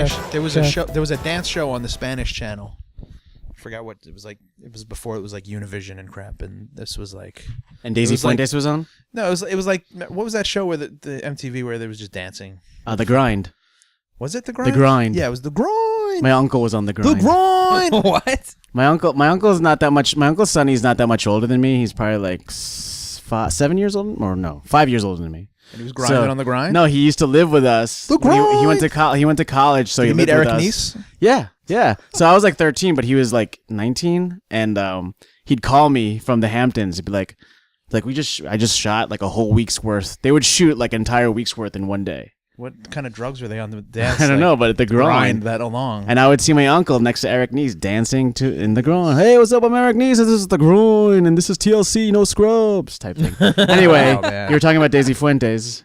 Spanish. There was a show. There was a dance show on the Spanish channel. I forgot what it was like. It was before it was like Univision and crap. And this was like. And Daisy Fuentes was on. No, it was like, what was that show where the MTV where there was just dancing? The Grind. Was it The Grind? The Grind. Yeah, it was The Grind. My uncle was on The Grind. The Grind. What? My uncle's not that much. My uncle Sonny's not that much older than me. He's probably like 7 years old, or no, 5 years older than me. And he was grinding on The Grind. No, he used to live with us. The Grind. He went to college, so Did he you meet lived Eric with us. Nice? Yeah. So I was like 13, but he was like 19, and he'd call me from the Hamptons. He'd be like I just shot like a whole week's worth. They would shoot like an entire week's worth in one day. What kind of drugs were they on the dance? I don't know, but at The Grind that along. And I would see my uncle next to Eric Nice dancing in The Grind. Hey, what's up? I'm Eric Nice. This is The Grind, and this is TLC, no scrubs type thing. Anyway, you were talking about Daisy Fuentes.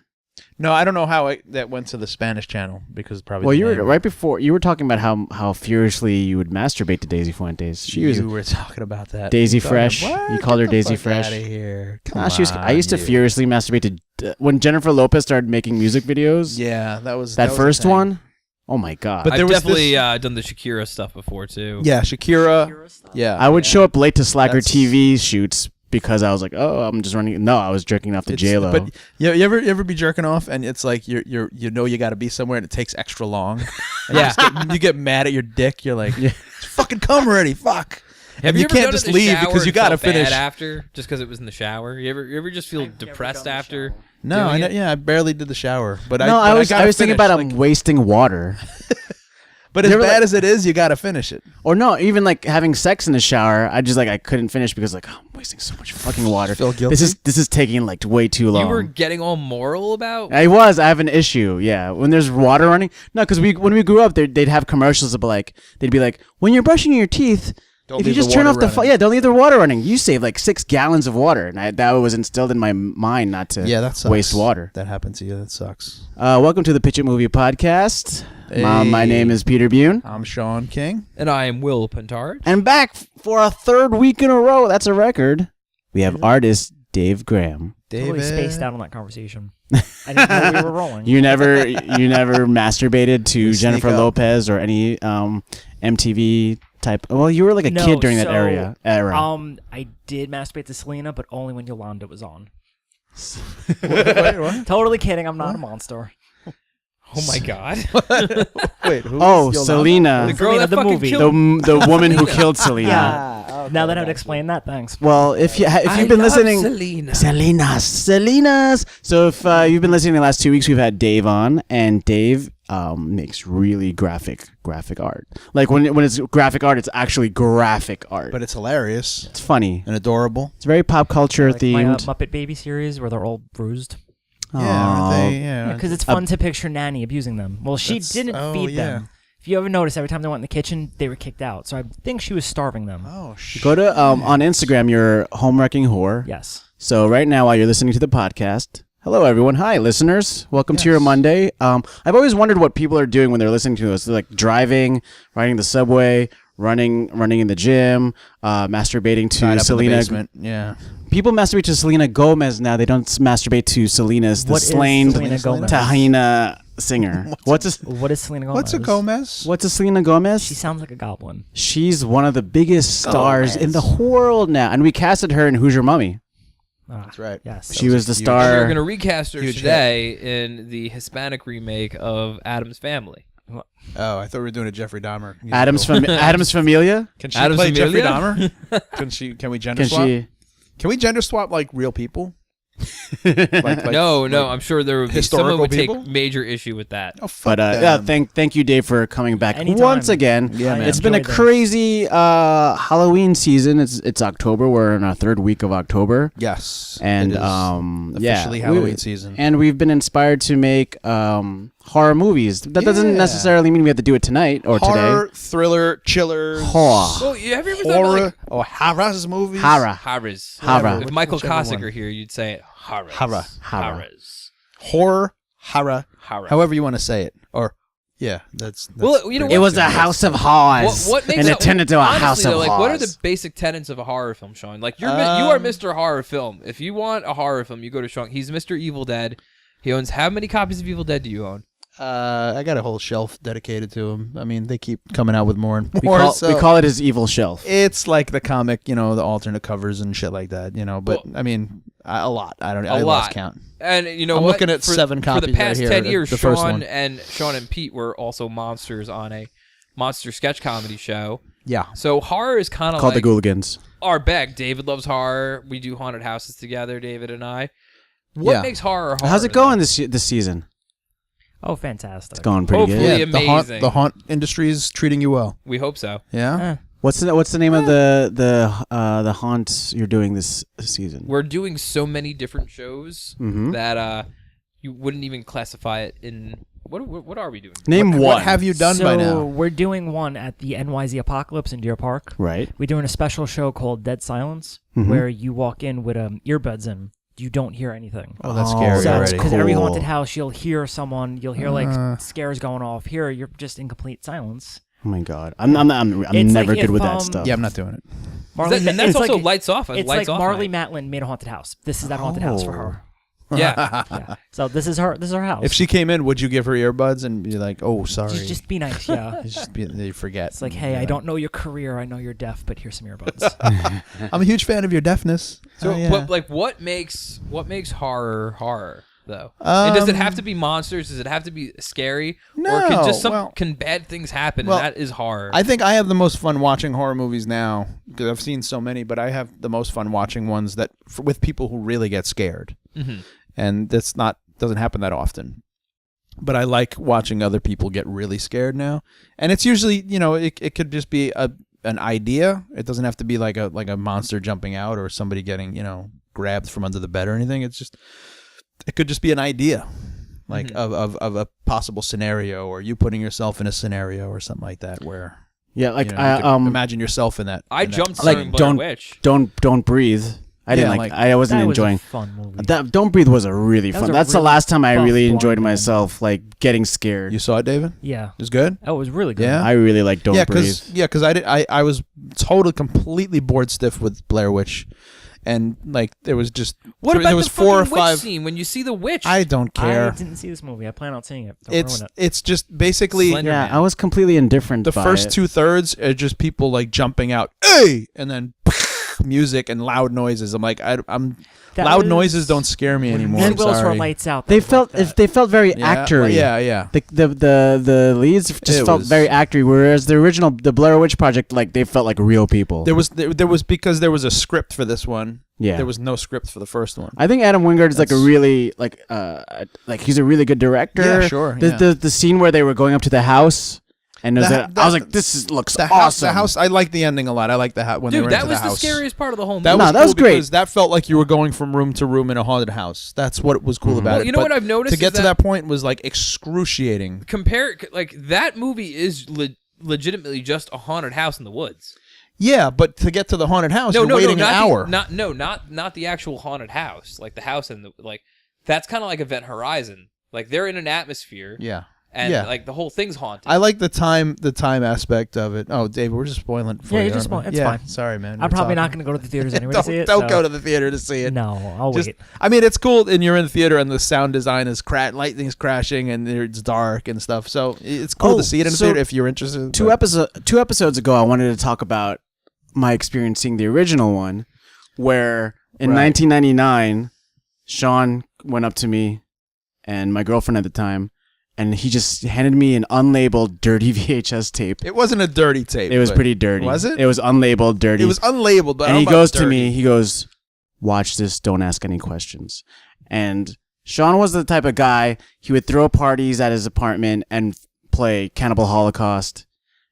No, I don't know how that went to the Spanish channel because probably. Well, you were right before. You were talking about how furiously you would masturbate to Daisy Fuentes. You were talking about that. Daisy Fresh. You called her Daisy Fresh. Out of here. I used to furiously masturbate to when Jennifer Lopez started making music videos. Yeah, that was that first one. Oh my god! But I've definitely done the Shakira stuff before too. Yeah, Shakira. Yeah, I would show up late to Slacker TV shoots. Because I was like, oh, I'm just running. No, I was jerking off to J-Lo. But you ever be jerking off and it's like you got to be somewhere and it takes extra long. And you get mad at your dick. You're like, fucking come already, fuck. Have you can't just leave because you got to finish bad after just because it was in the shower. You ever just feel depressed after? No, I barely did the shower. But I was thinking about I'm wasting water. But as bad as it is, you got to finish it. Or no, even like having sex in the shower, I couldn't finish because I'm wasting so much fucking water. Feel guilty? This is taking like way too long. You were getting all moral about? I have an issue. Yeah, when there's water running. No, because when we grew up, they'd have commercials of they'd be like, when you're brushing your teeth, if you just turn off don't leave the water running. You save like 6 gallons of water, and that was instilled in my mind not to waste water. That happened to you. That sucks. Welcome to the Pitch It Movie Podcast. Hey. My name is Peter Bune. I'm Sean King. And I am Will Puntarich. And back for a third week in a row. That's a record. We have artist Dave Graham. Totally spaced out on that conversation. I didn't know we were rolling. You never masturbated to Jennifer Lopez or any MTV type. Well, you were like a kid during that era. I did masturbate to Selena, but only when Yolanda was on. Wait, what? Totally kidding. I'm not a monster. Oh my god! Wait, who? Selena, the girl that the fucking movie, killed the woman who killed Selena. Yeah. Now that I've explained that, thanks. Well, if you've been listening, Selena's. So if you've been listening the last 2 weeks, we've had Dave on, and Dave makes really graphic art. Like when it's graphic art, it's actually graphic art. But it's hilarious. It's funny and adorable. It's very pop culture themed. My Muppet Baby series where they're all bruised. Yeah, because it's fun to picture Nanny abusing them. Well, she didn't feed them. If you ever notice, every time they went in the kitchen, they were kicked out. So I think she was starving them. Oh, shit. Go to on Instagram, you're Home Wrecking Whore. Yes. So right now, while you're listening to the podcast, hello everyone. Hi, listeners. Welcome to your Monday. I've always wondered what people are doing when they're listening to us. They're like driving, riding the subway, running in the gym, masturbating to Selena. Yeah. People masturbate to Selena Gomez now. They don't masturbate to Selena's the slain Tahina singer. What is Selena Gomez? What's a Gomez? What's a Selena Gomez? She sounds like a goblin. She's one of the biggest stars in the world now, and we casted her in Who's Your Mommy? That's right. Yes. She was the star. We're going to recast her today in the Hispanic remake of Addams Family. Oh, I thought we were doing a Jeffrey Dahmer. Addams Familia? Can she Addams play Familia? Jeffrey Dahmer? Can we gender swap? Can we gender swap like real people? No, I'm sure there would be someone would people? take major issue with that. Oh, fuck thank you, Dave, for coming back once again. Yeah, man. It's been a crazy Halloween season. It's October. We're in our third week of October. Yes, and officially Halloween season. And we've been inspired to make horror movies. That doesn't necessarily mean we have to do it tonight or horror, today. Thriller, chillers. Horror. Well, have you ever done Harris movies? Harris. Horror. If Michael Cossack were here, you'd say it. Harris. Horror. Horror. However you want to say it. Or that's well, you know, it was a house of horrors. What makes and it turned into a house of horrors. What are the basic tenets of a horror film, Sean? Like you are Mr. Horror Film. If you want a horror film, you go to Sean. He's Mr. Evil Dead. He owns how many copies of Evil Dead do you own? I got a whole shelf dedicated to him. I mean, they keep coming out with more and more. We call it his evil shelf. It's like the comic, the alternate covers and shit like that, But I mean, a lot. I lost count. And I'm looking at 7 copies for the past right here, 10 years. the first one. Sean and Pete were also monsters on a monster sketch comedy show. Yeah. So horror is kind of called like the Gooligans. our bag. David loves horror. We do haunted houses together, David and I. What makes horror? How's it going this season? Oh, fantastic! It's going pretty Hopefully good. amazing. The haunt industry is treating you well. We hope so. Yeah. What's the name of the haunts you're doing this season? We're doing so many different shows that you wouldn't even classify it in. What are we doing? Name one. What have you done by now? We're doing one at the NYZ Apocalypse in Deer Park. Right. We're doing a special show called Dead Silence, where you walk in with earbuds in. You don't hear anything. Oh, that's scary already. Because every haunted house, you'll hear someone. You'll hear like scares going off. Here, you're just in complete silence. Oh my god, I'm never good with that stuff. Yeah, I'm not doing it. And that's also lights off. It's lights like off Marley night. Matlin made a haunted house. This is that haunted house for her. Yeah. So this is her house. If she came in, would you give her earbuds and be like, "Oh, sorry"? Just be nice, yeah. You forget. It's like, hey, I don't know your career. I know you're deaf, but here's some earbuds. I'm a huge fan of your deafness. So, what makes horror though? And does it have to be monsters? Does it have to be scary? No. Or can bad things happen? And that is horror. I think I have the most fun watching horror movies now because I've seen so many, but I have the most fun watching ones that with people who really get scared. Mm-hmm. And doesn't happen that often. But I like watching other people get really scared now. And it's usually, it could just be an idea. It doesn't have to be like a monster jumping out or somebody getting, grabbed from under the bed or anything. It could just be an idea, like of a possible scenario, or you putting yourself in a scenario or something like that where imagine yourself in that. I jumped like Blair Witch. Don't breathe. I didn't like. I wasn't enjoying. Was a fun movie. That Don't Breathe was a really fun. That's the last time I really enjoyed myself, like getting scared. You saw it, David? Yeah, it was good. Oh, it was really good. Yeah, I really like Don't Breathe. Because I was completely bored stiff with Blair Witch, and like there was just what about there was the 4 or 5 witch scene when you see the witch? I don't care. I didn't see this movie. I plan on seeing it. Don't ruin it. It's just basically Slender I was completely indifferent. The first 2/3 are just people like jumping out, hey, and then music and loud noises. I'm like, loud noises don't scare me anymore. I'm Will's sorry. Lights Out. They felt very actory. Yeah. The leads just felt very actory, whereas the Blair Witch Project, like they felt like real people. There was because there was a script for this one. Yeah. There was no script for the first one. I think Adam Wingard is like a really like he's a really good director. Yeah, sure. The scene where they were going up to the house. And I was like, "This looks awesome." The house, I like the ending a lot. I like the house when they were into the house. That was the scariest part of the whole movie. That was that was great because that felt like you were going from room to room in a haunted house. That's what was cool about it. You know what I've noticed to get to that point was like excruciating. That movie is legitimately just a haunted house in the woods. Yeah, but to get to the haunted house, you're waiting an hour. Not the actual haunted house. Like the house and that's kind of like Event Horizon. Like they're in an atmosphere. Yeah. And like the whole thing's haunted. I like the time aspect of it. Oh, Dave, we're just spoiling it for you. Yeah, you're just spoiling. It's fine. Sorry, man. I'm probably not going to go to the theaters anyway to see it. Don't go to the theater to see it. No, I'll wait. I mean, it's cool, and you're in the theater, and the sound design is lightning's crashing, and it's dark and stuff. So it's cool to see it in the theater if you're interested. Two episodes ago, I wanted to talk about my experience seeing the original one, where in 1999, Sean went up to me and my girlfriend at the time, and he just handed me an unlabeled, dirty VHS tape. It wasn't a dirty tape. It was pretty dirty. Was it? It was unlabeled, dirty. It was unlabeled, but and he goes to me, he goes, "Watch this, don't ask any questions." And Sean was the type of guy, he would throw parties at his apartment and play Cannibal Holocaust.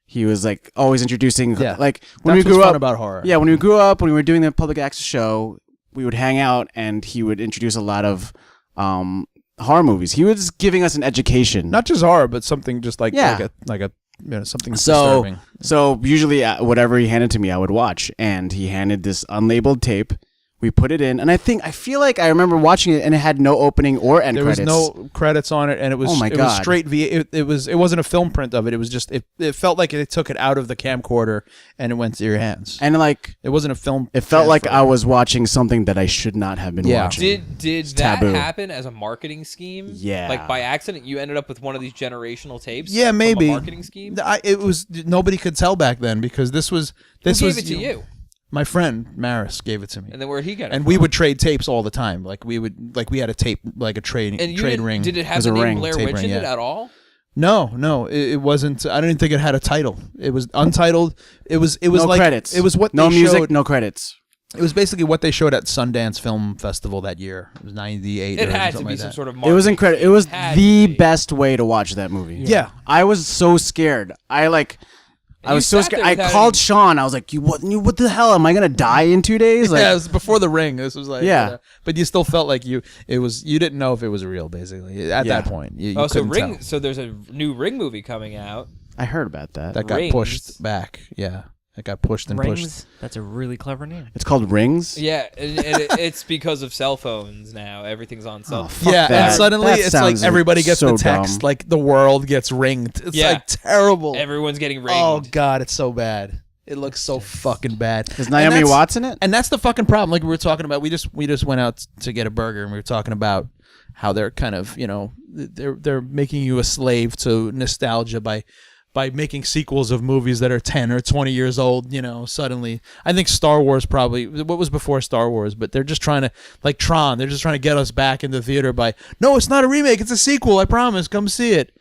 He was like always introducing, like when we grew up about horror. Yeah, when we grew up, when we were doing the public access show, we would hang out and he would introduce a lot of horror movies. He was giving us an education, not just horror, but something just like something disturbing. So usually, whatever he handed to me, I would watch. And he handed this unlabeled tape We put it in, and I feel like I remember watching it, and it had no opening or end credits. There was no credits on it, and it was it was straight it wasn't a film print of it. It was just it felt like they took it out of the camcorder and it went to your hands. And like it wasn't a film. It felt like I was watching something that I should not have been watching. Did that happen as a marketing scheme? Yeah. Like by accident, you ended up with one of these generational tapes. Yeah, maybe from a marketing scheme. It was nobody could tell back then because this was Who gave it to you? My friend Maris gave it to me. And then where'd he get it? And we would trade tapes all the time. We had a tape, like a trade ring. Did it have the name Blair Witch in it at all? No, it wasn't. I don't even think it had a title. It was untitled. It was no like credits. It was what no they music, showed. no credits. It was basically what they showed at Sundance Film Festival that year. It was 98. It had to be some sort of marketing. It was incredible. It was the best way to watch that movie. Yeah. I was so scared. I was so scared. I called Sean. I was like, what the hell? Am I going to die in 2 days? Like, yeah, it was before The Ring. This was like, yeah. But you still felt like you didn't know if it was real, basically, at that point. You Ring. Tell. So there's a new Ring movie coming out. I heard about that. That got pushed back. Yeah. It got pushed and Rings? pushed. That's a really clever name. It's called Rings? Yeah, and it's because of cell phones now. Everything's on cell phones. Yeah, that. and suddenly it's like everybody gets so the text, dumb. like the world gets ringed. It's like terrible. Everyone's getting ringed. Oh, God, it's so bad. It looks so fucking bad. Is Naomi Watts in it? And that's the fucking problem. Like we were talking about, we just went out to get a burger, and we were talking about how they're kind of, they're making you a slave to nostalgia by making sequels of movies that are 10 or 20 years old, suddenly. I think Star Wars probably, what was before Star Wars, but they're just trying to, like Tron, they're just trying to get us back in the theater by, no, it's not a remake, it's a sequel, I promise, come see it.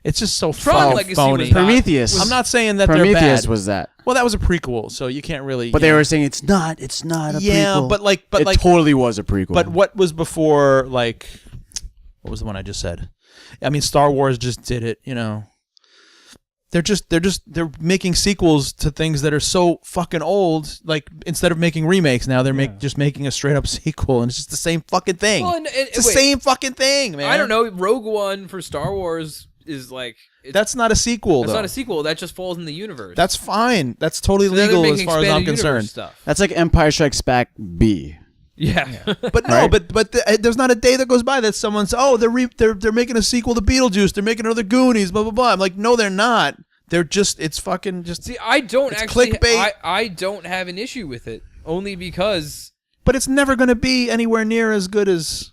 It's just so phony. Prometheus. I'm not saying that Prometheus they're bad. was that. Well, that was a prequel, so you can't really. But they were saying it's not a prequel. Yeah, but it totally was a prequel. But what was before, what was the one I just said? I mean, Star Wars just did it, They're making sequels to things that are so fucking old. Like instead of making remakes now, they're just making a straight up sequel, and it's just the same fucking thing. Well, it's the same fucking thing, man. I don't know. Rogue One for Star Wars is like that's not a sequel. That's though. not a sequel. That just falls in the universe. That's fine. That's totally legal as far as I'm concerned. Stuff. That's like Empire Strikes Back B. Yeah. But no, but there's not a day that goes by that someone says, "Oh, they're making a sequel to Beetlejuice. They're making another Goonies." Blah blah blah. I'm like, no, they're not. They're just. It's fucking just. See, I don't actually. Clickbait. I don't have an issue with it only because. But it's never going to be anywhere near as good as.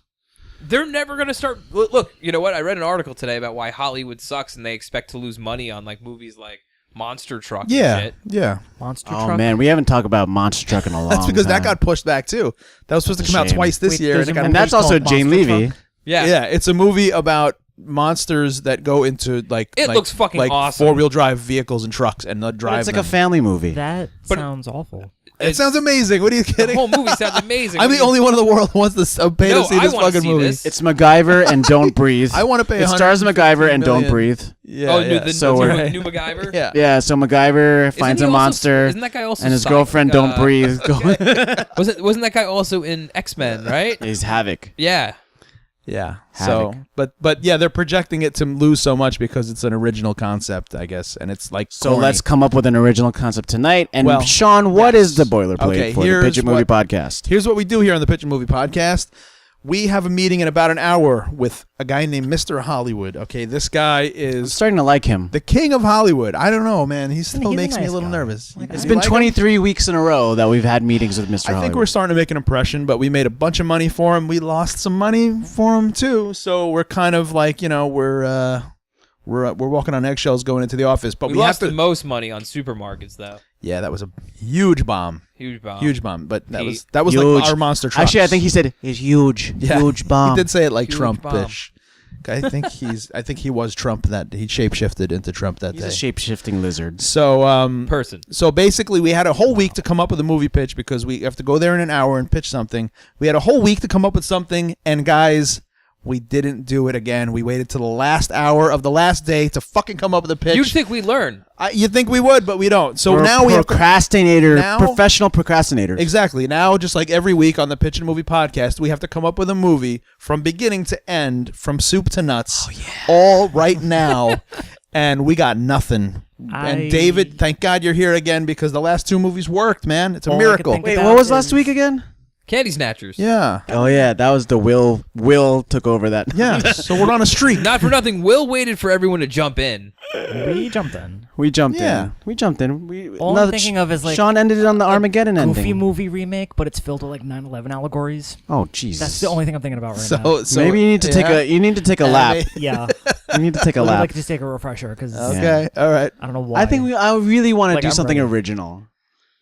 They're never going to start. Look, you know what? I read an article today about why Hollywood sucks and they expect to lose money on like movies like Monster Truck. Yeah, and shit. yeah. Monster Truck. Truck. Oh man, we haven't talked about Monster Truck in a long time. That's because that got pushed back too. That was supposed to come out twice this year, and that's also Jane Levy. Yeah, it's a movie about monsters that go into looks fucking awesome. 4-wheel drive vehicles and trucks and drive. It's like a family movie. That sounds awful. It sounds amazing. What are you kidding? The whole movie sounds amazing. I'm the only one in the world who wants to pay to see this fucking movie. It's MacGyver and Don't Breathe. I want to pay. It stars MacGyver and Don't Breathe. Yeah. New MacGyver. Yeah. So MacGyver finds a monster. Isn't that guy also? And his girlfriend Don't Breathe. Wasn't that guy also in X-Men? Right. He's Havoc. Yeah. Yeah. Havoc. So, but yeah, they're projecting it to lose so much because it's an original concept, I guess, and it's like. So corny. let's come up with an original concept tonight. And Sean, what is the boilerplate for the Pitch It Movie Podcast? Here's what we do here on the Pitch It Movie Podcast. We have a meeting in about an hour with a guy named Mr. Hollywood. Okay, this guy is I'm starting to like him. The king of Hollywood. I don't know, man. He still makes me a little guy. nervous. It's been 23 weeks in a row that we've had meetings with Mr. Hollywood. I think we're starting to make an impression, but we made a bunch of money for him. We lost some money for him too. So we're kind of like, we're walking on eggshells going into the office. But we lost the most money on supermarkets though. Yeah, that was a huge bomb. Huge bomb. But that was huge. Like our monster trucks. Actually, I think he said it's huge. Yeah. Huge bomb. He did say it like Huge Trump-ish. I think he was Trump that he shapeshifted into Trump that day. He's a shape-shifting lizard. So person. So basically we had a whole week to come up with a movie pitch because we have to go there in an hour and pitch something. We had a whole week to come up with something, and guys, we didn't do it again. We waited till the last hour of the last day to fucking come up with a pitch. You'd think we'd learn. You'd think we would, but we don't. So We're now we have professional procrastinators. Exactly. Now, just like every week on the Pitch and Movie Podcast, we have to come up with a movie from beginning to end, from soup to nuts, all right now, and we got nothing. And David, thank God you're here again because the last two movies worked, man. It's a miracle. Wait, what was last week again? Candy Snatchers. Yeah. Oh yeah, that was the Will. Will took over that. Yeah. So we're on a streak. Not for nothing, Will waited for everyone to jump in. We jumped in. We jumped Yeah. in. We jumped in. All I'm thinking of is like Sean ended it on the Armageddon goofy ending. movie remake, but it's filled with like 9/11 allegories. Oh Jesus. That's the only thing I'm thinking about right now. So maybe you need to take a. You need to take a lap. Yeah, You need to take a I'd lap. like to just take a refresher because Okay. All right. I don't know why. I think I really want to Like, do I'm something ready. original.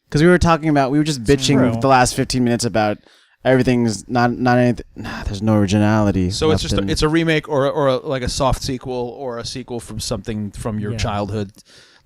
Because we were just bitching true. the last 15 minutes about everything's not anything. Nah, there's no originality. So it's left just in- it's a remake or like a soft sequel or a sequel from something from your Yeah. childhood.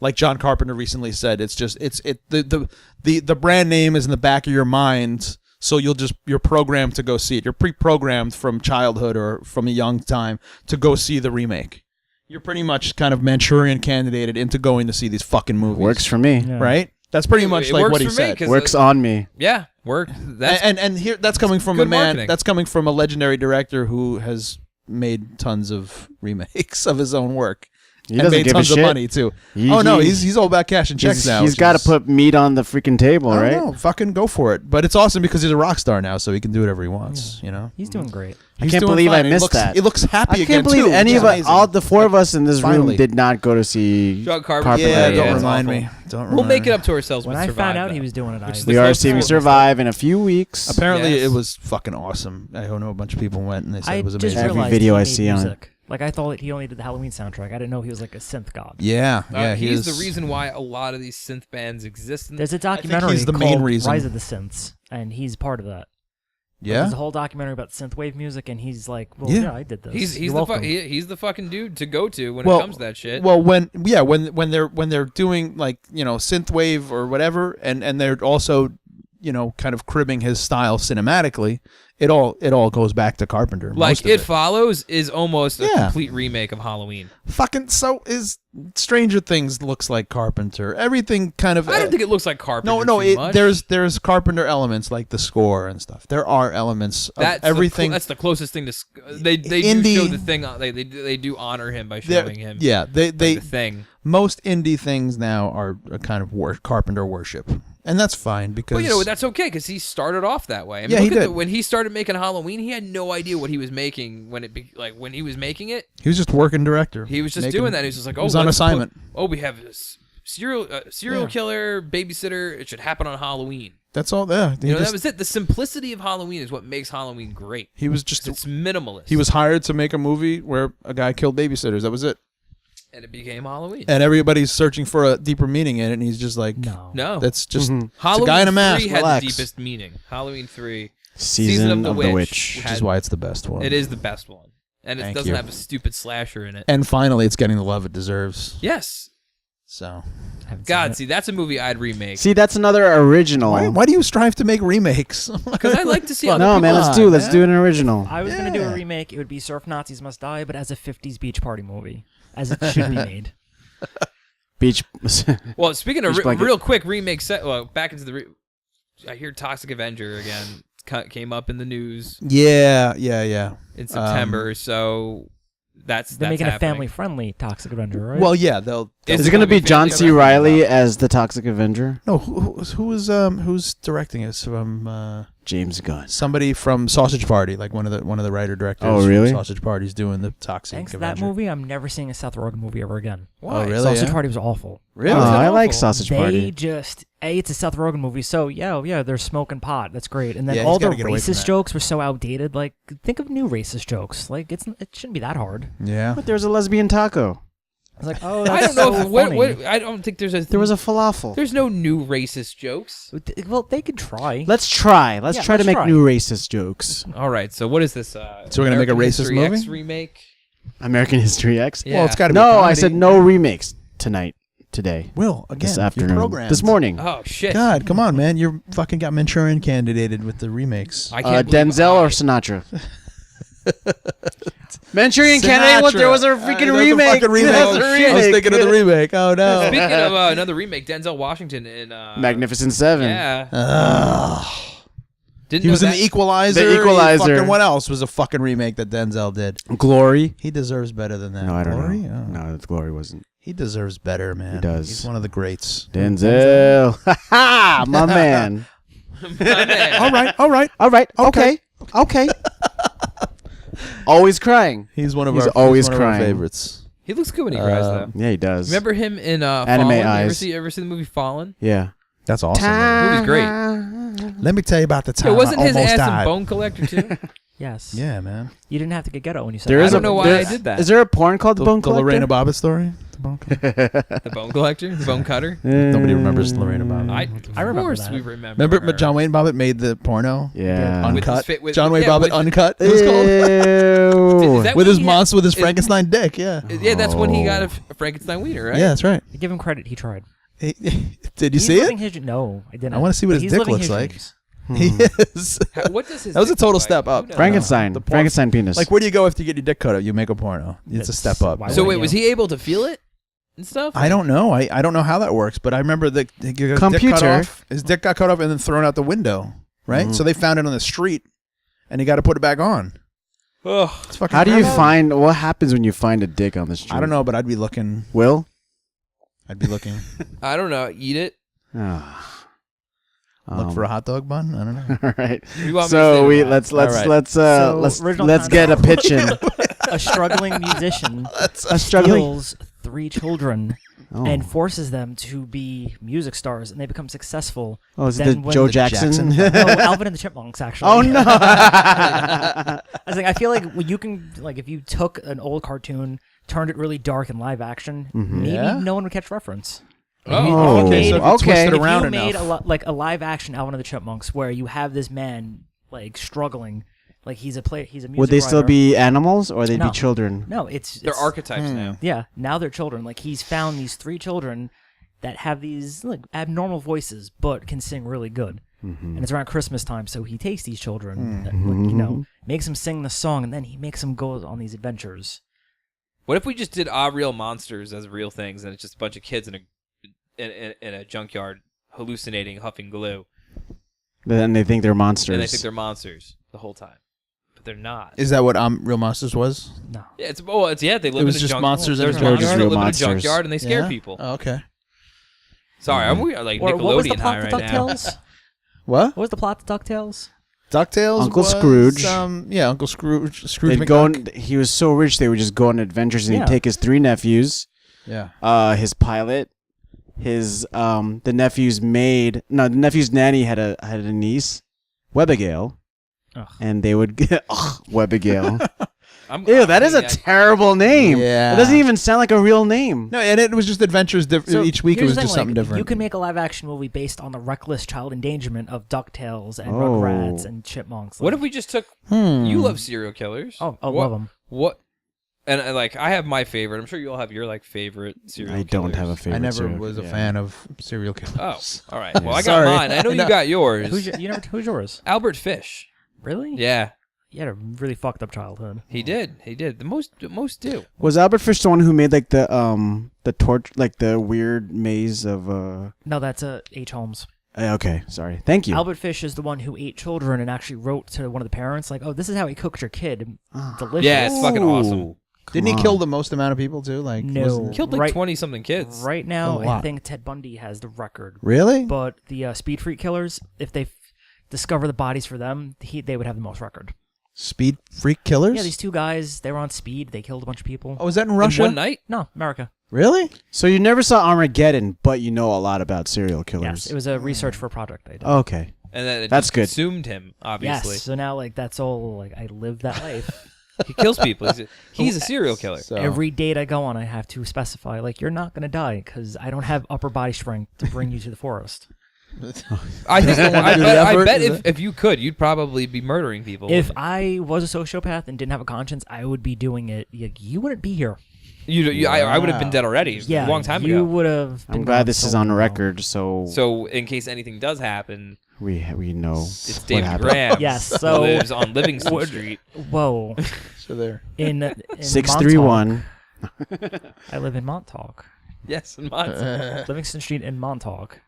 Like John Carpenter recently said, the brand name is in the back of your mind, so you're programmed to go see it. You're pre-programmed from childhood or from a young time to go see the remake. You're pretty much kind of Manchurian candidated into going to see these fucking movies. works for me. Yeah. right? That's pretty much like works what he for me, said. 'cause Works on me. Yeah, work. That's And here that's coming from a good man. marketing. That's coming from a legendary director who has made tons of remakes of his own work. He and doesn't made give a tons of shit. money too. He- Oh no, he- he's all about cash and checks now. He's got to put meat on the freaking table, I right? don't know, fucking go for it. But it's awesome because he's a rock star now, so he can do whatever he wants. You know, he's doing great. I He's can't doing believe I fine. He missed looks- that. He looks happy I again can't believe too, any which of is us, amazing. all the four of us in this Finally. room, did not go to see John Carpenter. Yeah, don't it's remind awful. me. Don't We'll remind make me. it up to ourselves. When with I Survive, found out though. he was doing it, Which is We the are closest seeing one. Survive in a few weeks. Apparently, Yes. it was fucking awesome. I know a bunch of people went and they said I it was just amazing. Every realized video he I made see on it. music. Like I thought he only did the Halloween soundtrack. I didn't know he was like a synth god. Yeah, He's is the reason why a lot of these synth bands exist. There's a he's documentary the called main reason. Rise of the Synths, and he's part of that. Yeah, There's a whole documentary about synthwave music, and he's like, "Well, Yeah. yeah, I did this." He's You're the welcome. he's the fucking dude to go to when Well- it comes to that shit. Well, when they're doing like synthwave or whatever, and they're also kind of cribbing his style cinematically, it all goes back to Carpenter. like most of It Follows is almost a Yeah. complete remake of Halloween. Fucking so is Stranger Things looks like Carpenter. Everything kind of I don't think it looks like Carpenter. no. too much. There's Carpenter elements like the score and stuff. There are elements of That's everything. that's the closest thing to. They do Indie- show the thing. They do honor him by They're- showing him. Yeah, they the thing. most indie things now are a kind of Carpenter worship, and that's fine because Well, that's okay because he started off that way. I mean, Yeah, he look at did. when he started making Halloween, he had no idea what he was making when when he was making it. he was just working director. He was just Making- doing that. He was just like, he was on let's assignment. we have this serial Yeah. killer babysitter. It should happen on Halloween. That's all. Yeah, That was it. The simplicity of Halloween is what makes Halloween great. he was just It's minimalist. he was hired to make a movie where a guy killed babysitters. That was it. and it became Halloween. And everybody's searching for a deeper meaning in it, and he's just like, No, that's just Mhm. it's Halloween a guy in a mask. 3 had Relax. the deepest meaning. Halloween 3, Season of the Witch. Which is why it's the best one. It is the best one, and it Thank doesn't you. have a stupid slasher in it. And finally, it's getting the love it deserves. Yes, So God, see, that's a movie I'd remake. See, that's another original. why do you strive to make remakes? Because I like to see Fuck. other No, people. man, let's on, do an original. I was gonna do Yeah. a remake. It would be Surf Nazis Must Die, but as a '50s beach party movie, as it should be made. Beach. Well, speaking of Beach blanket. real quick remake set, back into the. I hear Toxic Avenger again came up in the news yeah. in September, so that's They're making happening. a family-friendly Toxic Avenger, right? Well, yeah, they'll. Is it going to be John C. Riley as the Toxic Avenger? No, who's directing it? James Gunn. Somebody from Sausage Party, like one of the writer directors. Oh, really? From Sausage Party's doing the Toxic Thanks to Avenger. that movie, I'm never seeing a Seth Rogen movie ever again. Why? Oh, really? Sausage Yeah? Party was awful. Really? Oh, is that I like awful? Sausage They Party. just it's a Seth Rogen movie, so yeah, they're smoking pot. That's great. And then Yeah, he's all the gotta get away from racist that. jokes were so outdated. Like, think of new racist jokes. Like, it shouldn't be that hard. Yeah. But there's a lesbian taco. It's like, oh, I that's don't know. so If, what, funny. I don't think there's a. There was a falafel. There's no new racist jokes. Well, they could try. Let's try. Let's Yeah, try to let's make try. new racist jokes. All right. So what is this? So we're gonna make a American racist History movie? X remake. American History X. Yeah. Well, it's got to be. No, comedy. I said no remakes today, Will again. this you're afternoon, programmed. this morning. Oh shit! God, come on, man! You're fucking got Manchurian candidated with the remakes. I can't believe Denzel or I- Sinatra? Manchurian Candidate. What? There was a freaking remake. Fucking remake. There was a I was thinking of the remake. Oh no. Speaking of another remake, Denzel Washington in Magnificent Seven. Yeah. Didn't He know was in that. The Equalizer. The Equalizer. Fucking what else was a fucking remake that Denzel did? Glory. He deserves better than that. No, I don't Glory? know. Oh. No, Glory wasn't. He deserves better, man. He does. He's one of the greats. Denzel. Ha ha! My man. My man. All right. Okay. Always crying. He's one of He's our always he's one of our crying. favorites. He looks good when he cries, though. Yeah, he does. Remember him in Anime Fallen? eyes. Ever see the movie Fallen? Yeah. That's awesome. The movie's great. Let me tell you about the time Yeah, wasn't I his almost ass died. in Bone Collector too? Yes. Yeah, man. You didn't have to get ghetto when you said There that. is I don't know why I did that. Is there a porn called The Bone The Collector? Lorena Bobbitt story. The Bone Collector. The Bone Collector, the Bone Cutter. Nobody remembers Lorena Bobbitt. I remember course that. we remember. Remember John Wayne Bobbitt made the porno? Yeah. With his Uncut. fit- with- John Wayne yeah, Bobbitt with- Uncut. It was called. Ew. Is that With when his he monster, with his is- Frankenstein dick. Yeah. Yeah, that's when he got a Frankenstein wiener, right? Yeah, that's right. Give him credit. He tried. Did you He's see living it? his no, I didn't. I wanna see what But his he's dick living looks his like. dreams. He is. What does his That was a dick total look step like? up. Who knows? Frankenstein. The porn- Frankenstein penis. Like, where do you go after you get your dick cut up? You make a porno. It's a step up. Why So wouldn't wait, you? was he able to feel it and stuff? I don't know. I don't know how that works, but I remember his dick cut Computer. off. His dick got cut off and then thrown out the window. Right. So they found it on the street, and he got to put it back on. Ugh. It's fucking How do you crazy. find? What happens when you find a dick on the street? I don't know, but I'd be looking. Will? I'd be looking. I don't know. Eat it. Look for a hot dog bun. I don't know. All right. You want me to So say we that? let's So, original let's get a concept. pitch in. A struggling musician A struggling. steals 3 children Oh. and forces them to be music stars, and they become successful. Oh, is it then the when Joe the Jackson? No, Alvin and the Chipmunks, actually. Oh no! I was like, I feel like you can, like, if you took an old cartoon, turned it really dark in live action, maybe Yeah? no one would catch reference. Oh, okay, so if you twist okay. it If around you made enough. like a live action Alvin and the Chipmunks, where you have this man like struggling, like he's a music Would they still writer. be animals or they'd No. be children? No, it's They're archetypes now. Yeah, now they're children. Like, he's found these 3 children that have these like abnormal voices, but can sing really good. And it's around Christmas time, so he takes these children, that, makes them sing the song, and then he makes them go on these adventures. What if we just did real monsters as real things, and it's just a bunch of kids in a junkyard hallucinating, huffing glue, Then they think they're monsters. and they think they're monsters the whole time, but they're not. Is that what Real Monsters was? No, Yeah, they live It was in a just junkyard. monsters in a There's junkyard. monsters that Real live in a monsters. junkyard, and they scare Yeah? people. Oh, okay. Sorry, we are like or what was the Nickelodeon high plot to right now. DuckTales? What? What was the plot to DuckTales? DuckTales. Uncle was, Scrooge. Yeah, Uncle Scrooge. Scrooge They'd go McDuck. he was so rich they would just go on adventures and Yeah. he'd take his 3 nephews, Yeah. his pilot, his the nephew's nanny had a niece, Webigail, Ugh. and they would get Webigail. I'm Ew, that is a thinking terrible name. Yeah. It doesn't even sound like a real name. No, and it was just adventures. So Each week it here's was the just thing, something like, different. You can make a live action movie based on the reckless child endangerment of DuckTales and Oh. Rugrats and Chipmunks. What like- if we just took? You love serial killers. Oh, what, love them. What? And like, I have my favorite. I'm sure you all have your like favorite serial. I don't killers. have a favorite. I never serial was a killer. fan of serial killers. Oh, all right. Well, I got Sorry. mine. I know you got yours. Who's yours? Albert Fish. Really? Yeah, You had a really fucked up childhood. he did. He did. The most do. Was Albert Fish the one who made like the torch, like the weird maze of No, that's H. Holmes. Okay, sorry. Thank you. Albert Fish is the one who ate children and actually wrote to one of the parents, like, "Oh, this is how he cooked your kid. Delicious." Yeah, it's fucking awesome. Didn't he Come kill on. the most amount of people too? Like No. wasn't- Killed like Right- 20 something kids. Right now, A I lot. think Ted Bundy has the record. Really? But the Speed Freak killers, if they discover the bodies for them, they would have the most record. Speed freak killers? Yeah, these 2 guys, they were on speed. They killed a bunch of people. Oh, was that in In Russia? one night. No, America. Really? So you never saw Armageddon, but you know a lot about serial killers. Yes, it was a research for a project I did. Okay. And then it That's just good. consumed him. Obviously, Yes, so now like that's all like I live that life. he kills people. He's a serial killer. So, Every date I go on, I have to specify like you're not gonna die because I don't have upper body strength to bring you to the forest. I think. Don't wanna I do the bet, I effort, bet is if you could, you'd probably be murdering people. If I was a sociopath and didn't have a conscience, I would be doing it. You wouldn't be here. I would have been dead already. Yeah, a long time you ago. would have. I'm been glad gone this so is on the long ago. record, so So in case anything does happen, we know it's what David happened. Graham. Yes, who so- lives on Livingston Street. Whoa, so there. in 631. Montauk. I live in Montauk, Yes, in Montauk. Livingston Street in Montauk.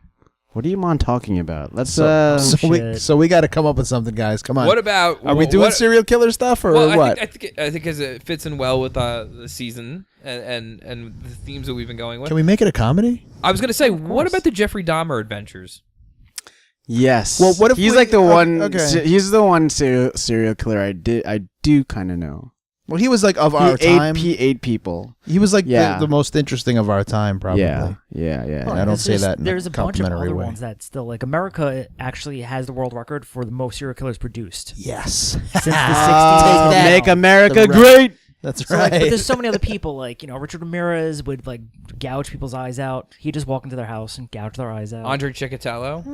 What are you talking about? Let's So shit. we got to come up with something, guys. Come on. What about? Are we doing what, serial killer stuff or Well, what? I think because it fits in well with the season and the themes that we've been going with. Can we make it a comedy? I was gonna say, what about the Jeffrey Dahmer adventures? Yes. Well, what if he's we- like the one? okay. He's the one serial killer I do kind of know. Well, he was like of our time. He ate people. He was like Yeah. the most interesting of our time, probably. Yeah. And I don't say that in There's a a bunch of complimentary other way. ones that still like America actually has the world record for the most serial killers produced Yes. since the 60s. that. Make America The great. That's So, right. like, but there's so many other people, like, Richard Ramirez would, like, gouge people's eyes out. He'd just walk into their house and gouge their eyes out. Andre Chikatilo.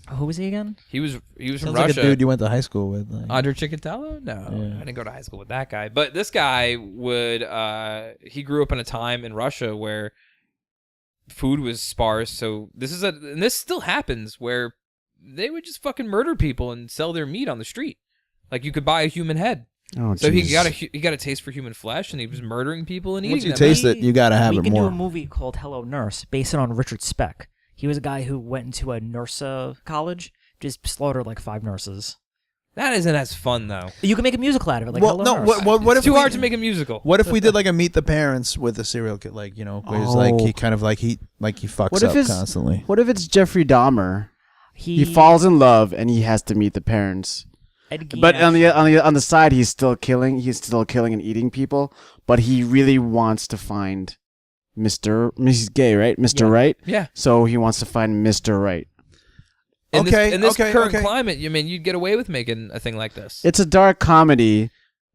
Who was he again? He was from Sounds Russia. like a dude you went to high school with. Like. Andre Chikatilo? No, Yeah. I didn't go to high school with that guy. But this guy would. He grew up in a time in Russia where food was sparse. So and this still happens where they would just fucking murder people and sell their meat on the street. Like you could buy a human head. Oh, So he Jesus. got a taste for human flesh, and he was murdering people and eating Once you them. taste it, you gotta have we it can more. do a movie called Hello Nurse, based on Richard Speck. He was a guy who went into a nurse college, just slaughtered like 5 nurses. That isn't as fun though. You can make a musical out of it, like Well, Hello no. Nurse. What if It's too we- hard to make a musical. What if we did like a Meet the Parents with a serial killer? Like where he's like he kind of like he fucks What if up it's- constantly. What if it's Jeffrey Dahmer? He falls in love and he has to meet the parents. Ed Gein But on actually- the side, he's still killing. He's still killing and eating people. But he really wants to find Mrs. Gay, right? Mr. Yeah. Right. Yeah. So he wants to find Mr. Right. In this okay, current okay. climate, you'd get away with making a thing like this. It's a dark comedy,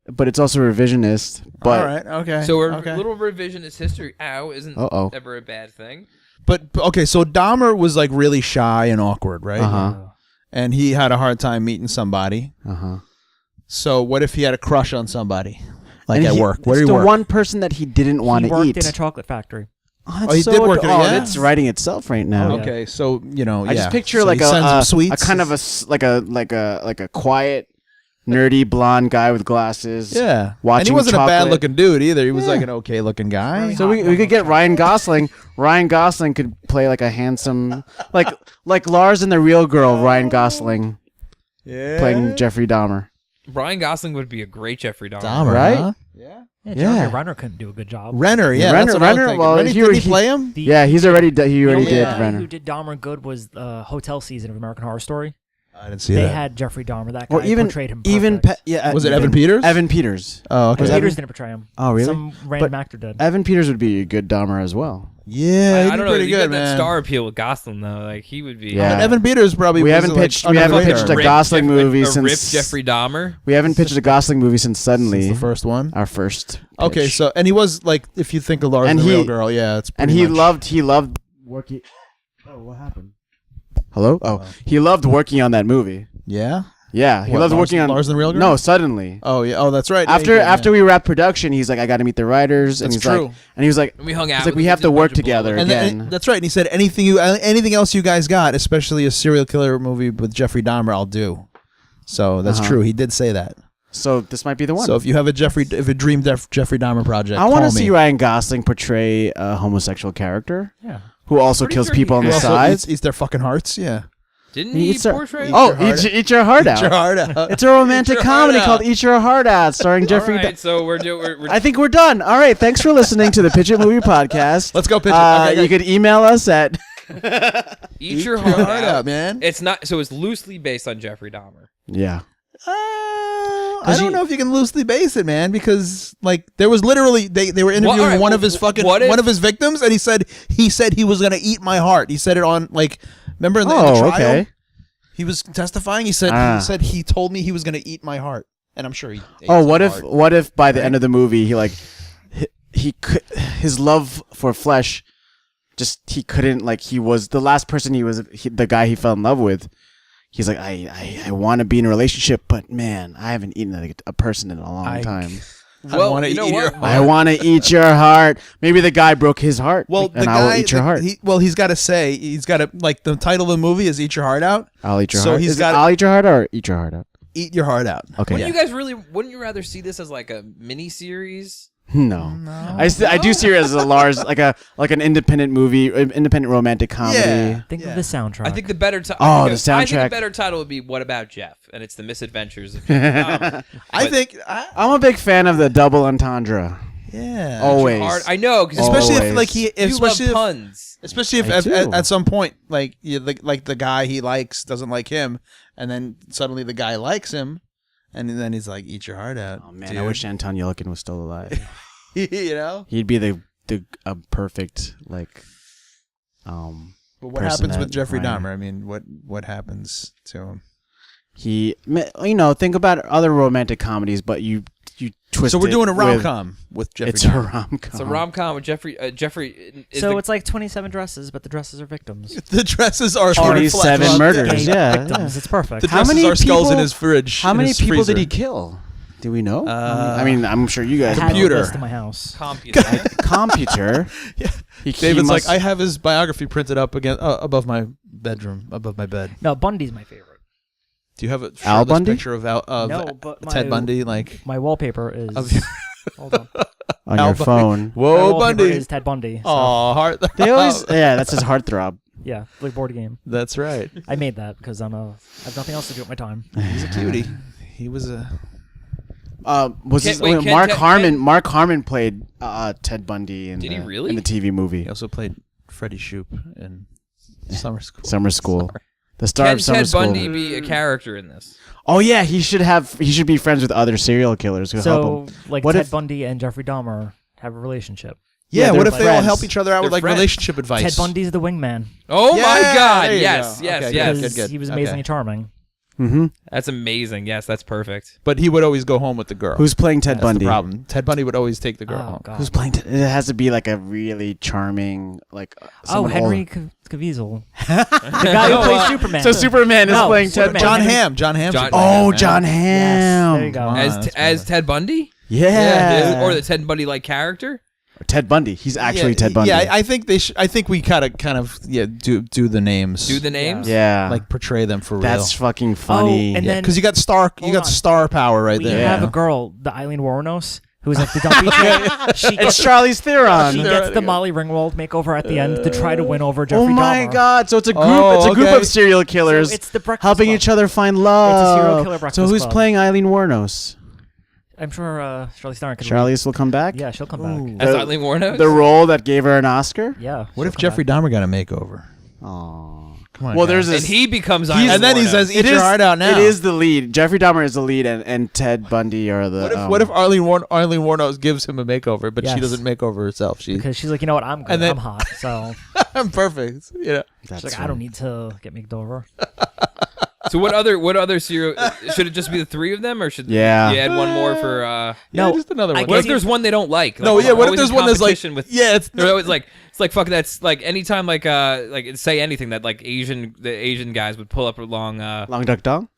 but it's also revisionist. But All right. Okay. So a okay. little revisionist history, isn't Uh-oh. ever a bad thing. But okay, so Dahmer was like really shy and awkward, right? Uh-huh. And he had a hard time meeting somebody. So what if he had a crush on somebody, like And at he- work? Where do it's you the work? one person that he didn't want he to worked eat. in a chocolate factory. Oh, he did work in it, yeah? It's writing itself right now. Oh, yeah. Okay, so I just picture So like he sends him sweets. a kind of a quiet, nerdy blonde guy with glasses. yeah. And watching he wasn't a chocolate. bad looking dude either. He was Yeah. like an okay looking guy. So we could get Ryan Gosling. Ryan Gosling could play like a handsome, like Lars and the Real Girl. Ryan Gosling Yeah. playing Jeffrey Dahmer. Ryan Gosling would be a great Jeffrey Dahmer. Dahmer, Right? huh? Yeah, Yeah. John Renner couldn't do a good job. Renner, yeah. Renner- that's what I was Renner, thinking. well, Renner, he didn't already- he play him? The- Yeah, he already the did only guy Renner. who did Dahmer good was Hotel season of American Horror Story. I didn't see They that. had Jeffrey Dahmer. That guy Or even portrayed him even perfect. Was it Evan Peters? Evan Peters. Oh, okay. Was Peters Evan- didn't portray him. Oh, really? Some random actor did. Evan Peters would be a good Dahmer as well. Yeah, he'd I be don't know. pretty You good, got that man. star appeal with Gosling though. Like he would be. Yeah. But Evan Peters probably We was, haven't like, pitched- under we haven't the pitched radar. a Gosling movie a since- ripped Jeffrey Dahmer. We haven't pitched a Gosling movie since Suddenly. Since the first one. Our first. Okay, pitch. so and he was like, if you think of Lars And and the he- Real Girl, yeah, it's and pretty he much- loved working. Oh, what happened? Hello. Oh, he loved working on that movie. Yeah. Yeah, he What, loved Lars- working on Lars and the Real Girl? No, Suddenly. Oh yeah. Oh, that's right. After we wrapped production, he's like, I got to meet the writers, and That's he's true. like, and he was like, And we hung out. he's like, with we him, have did to a work bunch of together bullshit. again. And that's right. And he said anything else you guys got, especially a serial killer movie with Jeffrey Dahmer, I'll do. So that's true. He did say that. So this might be the one. So if you have a Jeffrey Dahmer project, I want call to me. see Ryan Gosling portray a homosexual character Yeah. who also Pretty kills sure people on he the has. Also sides. eats their fucking hearts. Yeah. Didn't He he eats their- portray? Oh, your heart eat your heart Eat your out. heart out. It's a romantic Eat Your Heart comedy Out. called Eat Your Heart Out, starring Jeffrey. All right, so we're doing. I think we're done. All right, thanks for listening to the Pitch It Movie Podcast. Let's go pitch it. Okay, You could email us at Eat your heart out, man. It's not. So it's loosely based on Jeffrey Dahmer. yeah. I don't know if you can loosely base it, man, because like there was literally they were interviewing all right, one well, of his fucking what if- one of his victims, and he said he was gonna eat my heart. He said it on like remember in the Oh, trial. okay. He was testifying. He said he told me he was gonna eat my heart, and I'm sure he. Ate Oh, some heart. what if by the Right? end of the movie he could, his love for flesh just he couldn't, like, he was the last person the guy he fell in love with. He's like, I want to be in a relationship, but man, I haven't eaten a person in a long time. Well, wanna you know eat what? your heart. I want to eat your heart. Maybe the guy broke his heart. Well, and the I will guy, eat your heart. he's got to say, he's got to like the title of the movie is "Eat Your Heart Out." I'll eat your so heart. he's Is it got- I'll eat your heart or eat your heart out. Eat your heart out. Okay. Wouldn't you guys wouldn't you rather see this as like a mini series? No. I do see it as a Lars, like an independent movie, independent romantic comedy. Yeah. Think of the soundtrack. I think the better title. Oh, the I think soundtrack. the better title would be "What About Jeff?" and it's the misadventures of Jeff. I think I'm a big fan of the double entendre. Yeah. Always. Hard. I know, because Especially if Always. like he, you especially love if, puns. especially if I do. at some point like like the guy he likes doesn't like him, and then suddenly the guy likes him, and then he's like, "Eat your heart out." Oh man, dude. I wish Anton Yelkin was still alive. You know. He'd be the perfect like. But what person happens with that Jeffrey Ryan- Dahmer? I mean, what happens to him? He, think about other romantic comedies, but you twist. So we're it doing a with- rom-com with Jeffrey. It's a Dahmer. rom-com. It's a rom-com with Jeffrey. So it's like 27 dresses, but the dresses are victims. The dresses are 27 flesh. murders. Yeah, Victims. It's perfect. The How dresses many are skulls in people- his fridge. How in many his people freezer. did he kill? Do we know? Uh, I mean, I'm sure you guys. I know. had a computer. list in my house. Computer. Yeah. He David's must- like, I have his biography printed up again above my bedroom, above my bed. No, Bundy's my favorite. Do you have a Al shirtless Bundy? picture of No, but Ted my- Bundy? Like, My wallpaper is. Of- Hold on. on Al your Bundy. phone. My whoa, wallpaper Bundy! is Ted Bundy. So, Oh, heart. They always, yeah, that's his heartthrob. yeah, like board game. That's right. I made that because I have nothing else to do with my time. He's a cutie. He was a. Was Ken- this, wait, Ken- Mark Ken- Harmon? Mark Harmon played Ted Bundy in Did he really? in the TV movie He also played Freddie Shoop in Summer School. Summer School. The star Can of Summer Ted School. Bundy be a character in this? Oh yeah, he should be friends with other serial killers who help So, him. like What Ted if- Bundy and Jeffrey Dahmer have a relationship. Yeah, Yeah, what they're if they all friends. help each other out with They're like friends. relationship advice? Ted Bundy's the wingman. Oh Yeah, my God! there you Yes, go. yes, Okay, yes. good, Because good. he was amazingly Okay. charming. Mm-hmm. That's amazing. Yes, that's perfect. But he would always go home with the girl. Who's playing Ted That's Bundy? the problem. Ted Bundy would always take the girl Oh home. God. Who's playing? It has to be like a really charming, like. Oh, someone Henry old. Cavill. The guy who plays Superman. So Superman is No, playing Ted Superman. John Bundy. Hamm. John Hamm. John- Oh, Yeah. John Yes, Hamm. there you go. Come on. As that's Ted Bundy? Yeah. Or the Ted Bundy like character? Ted Bundy. He's actually Ted Bundy. Yeah, I think they should. I think we kind of do the names. Do the names? Yeah. like portray them for That's real. fucking funny. and then Because you got star Hold on. star power right we there. have you a know? girl, the Aileen Wuornos, who's like the dumpy chick. She it's gets, Charlize Theron. she gets the Molly Ringwald makeover at the end to try to win over Oh Jeffrey my Dahmer. God! So it's a group. Oh, it's a group okay. of serial killers So it's the Breakfast helping Club. each other find love. It's a serial killer Breakfast So who's Club. playing Aileen Wuornos? I'm sure Charlize Theron could. Charlize will come back. Yeah, she'll come back. As The- Aileen Wournos? The role that gave her an Oscar. Yeah. What she'll if come Jeffrey back. Dahmer got a makeover? Oh, Come on. well, guys. there's and this. he becomes He's- Aileen and then he Wuornos. says, "Eat It your is- heart out now." It is the lead. Jeffrey Dahmer is the lead, and Ted Bundy are the. What if Arlene Wuornos gives him a makeover, but she Yes. doesn't make over herself? She Because she's like, you know what, I'm good. And then- I'm hot. So I'm perfect. You know. That's she's like, right. I don't need to get made over. So what other serial... should it just be the three of them, or should Yeah. you add one more for... Yeah, No, just another I one. What if guess there's one they don't like? No, Like, yeah. What if always there's in one that's like, competition with... yeah, it's They're always like, it's like fuck. That's like anytime like say anything that like the Asian guys would pull up along. Long Duck Dong.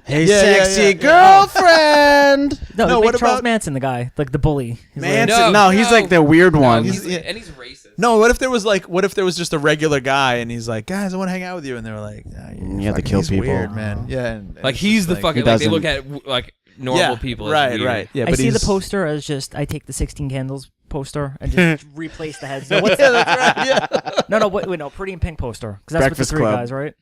Hey, Yeah, yeah, sexy yeah. girlfriend. No, No, make what Charles about- Manson, the guy, like the bully. He's like, Manson. No, No, he's no. like the weird one. he's yeah. and he's racist. No, what if there was just a regular guy and he's like, guys, I want to hang out with you, and they were like, You have to kill he's people. Weird, man. Yeah, and Like it's he's just the fucking. He Like they doesn't- look at like normal yeah, people. As right, weird. right. Yeah, I but see the he's- poster as just I take the 16 Candles poster and just replace the heads. No, what's Yeah, that's right. Yeah. no, wait, no, Pretty in Pink poster because that's Breakfast with the three Club. guys, right?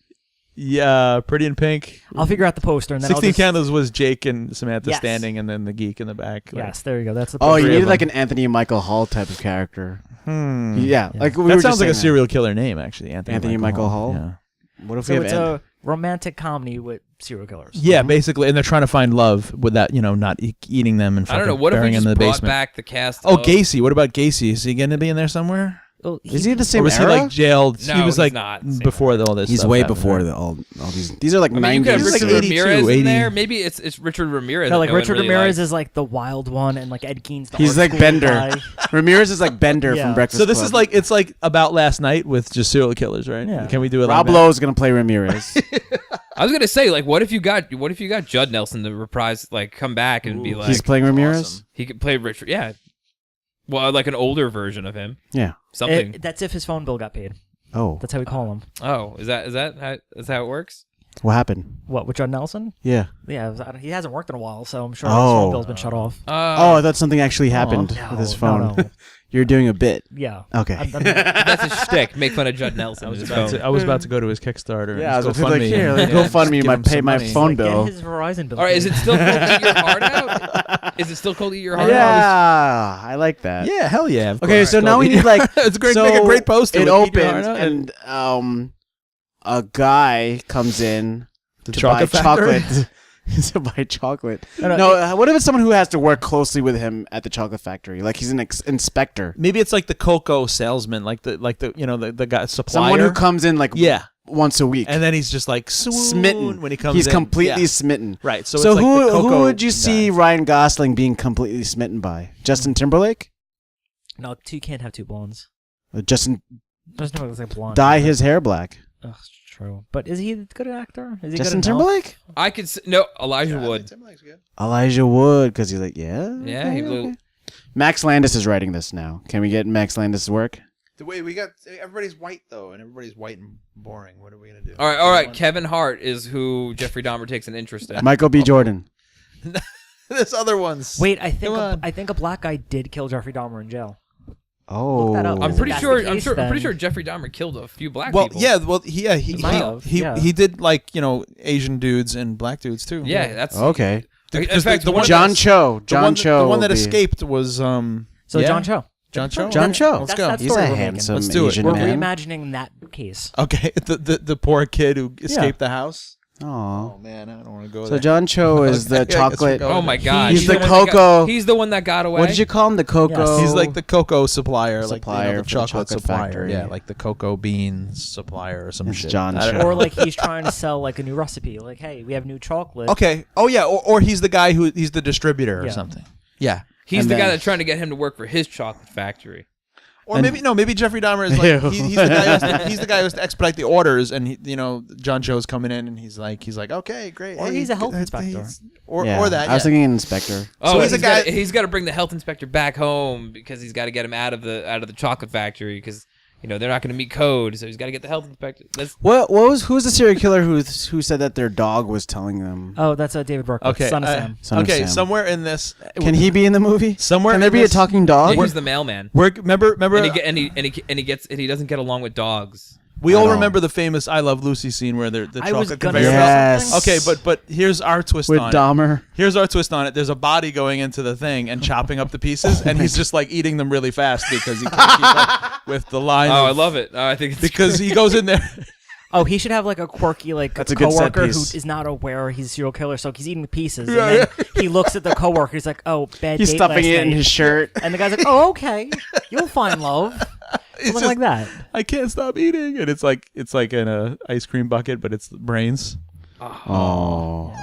Yeah, Pretty in Pink. I'll figure out the poster and then 16 I'll just, Candles was Jake and Samantha Yes. standing, and then the geek in the back. Like, Yes, there you go. That's the Oh, poster. you three of needed like them. an Anthony Michael Hall type of character. Hmm. Yeah, like we That were sounds just like a saying serial killer name, actually. Anthony Michael Hall? Yeah. that. What if So we have? it's a romantic comedy with serial killers. Yeah, basically, and they're trying to find love without, not eating them and I don't know. fucking What if we burying just them in the brought basement. back the cast? Oh, of- Gacy. What about Gacy? Is he going to be in there somewhere? Oh, Is he the Or same was he era? like jailed? No, he was he's like not the same before all this. He's stuff way happened, before right? all these. These are like I mean, you could have 90s. He's Richard like Ramirez 82, in there. 80. Maybe it's Richard Ramirez. No, that like no one Richard really Ramirez likes. is like the wild one, and like Ed Gein's the He's art like school Bender. guy. Ramirez is like Bender Yeah. from Breakfast So this Club. is like it's like Last Night with just serial killers, right? Yeah. Can we do it? Rob like Lowe is gonna play Ramirez. I was gonna say, like, what if you got Judd Nelson to reprise, like, come back and be like, He's playing Ramirez. awesome. he could play Richard, yeah. Well, like an older version of him, Yeah. something. That's if his phone bill got paid. Oh, That's how we call him. Oh, is that how it works? what happened? What, with John Nelson? Yeah. Yeah, he hasn't worked in a while, so I'm sure his Oh. phone bill's been shut off. Oh, I thought something actually happened No, with his no, phone. no. You're doing a bit. Yeah. Okay. that's a shtick. Make fun of Judd Nelson. I was with his about phone. to, I was about to go to his Kickstarter. Yeah, I and was just like, GoFundMe here, and- like, and GoFundMe just give my him pay some my money. phone Like, bill. get his Verizon bill. All right, is it still called Eat Your Heart Out? Is it still called Eat Your Heart Out? Yeah, I like that. Yeah, hell yeah. of Okay, course. so now we need like it's great. so Make a great poster. It with Eat Your Heart opens Out. and a guy comes in The to buy chocolate factory? chocolate. To buy chocolate. No, No, what if it's someone who has to work closely with him at the chocolate factory? Like he's an inspector. Maybe it's like the cocoa salesman, like the the guy supplier. Someone who comes in like once a week. and then he's just like smitten when he comes. He's in. completely Yeah. smitten. Right. So, So it's like the who cocoa would you see guy. Ryan Gosling being completely smitten by? Justin Timberlake? No, you can't have two blondes. Justin There's no like blonde. dye his hair black. Ugh, it's true. But is he a good actor? Is he Justin good enough? Timberlake? I could no Elijah Wood. Timberlake's good. Elijah Wood, because he's like, yeah. Yeah, okay, he blew. okay. Max Landis is writing this now. Can we get Max Landis' work? The way we got everybody's white though, and everybody's white and boring. What are we gonna do? All right. Kevin Hart is who Jeffrey Dahmer takes an interest in. Michael B. Jordan. There's other ones. Wait, I Come think on. a black guy did kill Jeffrey Dahmer in jail. Oh. Look that up. I'm If pretty that's sure. the I'm case, sure. I'm pretty then- sure Jeffrey Dahmer killed a few black Well, people. yeah. Well, he might have, yeah. he did like Asian dudes and black dudes too. Yeah, that's Okay. In Because fact, the one John Cho. John Cho. the one that will be- escaped was So yeah? John Cho. John Cho. John Cho. Let's That's go. that He's story a we're making. handsome Let's do it. Asian We're man. reimagining that case. Okay, the poor kid who escaped the house. Aw. Oh man, I don't want to go So there. John Cho is Okay, I the guess we're chocolate. going Oh my God! He's the one that got- cocoa- He's the one that got away. What did you call him? The cocoa. Yes. He's like the cocoa supplier, Supplier like for the the chocolate chocolate supplier. factory. Yeah, like the cocoa beans supplier or some It's shit. John I don't Cho. know. Or like he's trying to sell like a new recipe. Like, hey, we have new chocolate. Okay. Oh yeah. Or he's the guy he's the distributor or Yeah. something. Yeah. He's And the guy then- that's trying to get him to work for his chocolate factory. Or And- maybe Jeffrey Dahmer is like Ew. he's the guy he's the guy who has to expedite the orders, and John Cho's coming in and he's like okay, great. Or hey, he's a health he's- inspector. or Yeah, that. I was yeah. thinking an inspector. Oh, So he's he's a guy- He's got to bring the health inspector back home because he's got to get him out of the chocolate factory because they're not going to meet code, so he's got to get the health inspector. That's Who's the serial killer who said that their dog was telling them? Oh, that's David Burke. Okay. Son of Sam. Son of okay. Sam. Somewhere in this, Can he be in the movie? Somewhere Can there in be this- a talking dog? he's the mailman. remember And he doesn't get along with dogs. we At all all. remember the famous "I Love Lucy" scene where the I was chocolate gonna conveyor say belt. Yes. something. Okay, but here's our twist With on it. Dahmer. Here's our twist on it. There's a body going into the thing and chopping up the pieces, and he's just like eating them really fast because he can't keep up with the line. Oh, I of- love it. I think it's because he goes in there. Oh, he should have like a quirky That's a good set coworker who piece. is not aware he's a serial killer, so he's eating the pieces, and then he looks at the coworker. He's like, "Oh, bad He's date stuffing last it in night." his shirt. And the guy's like, "Oh, okay, you'll find love." It's Something like that. I can't stop eating, and it's like in a ice cream bucket, but it's brains. Oh.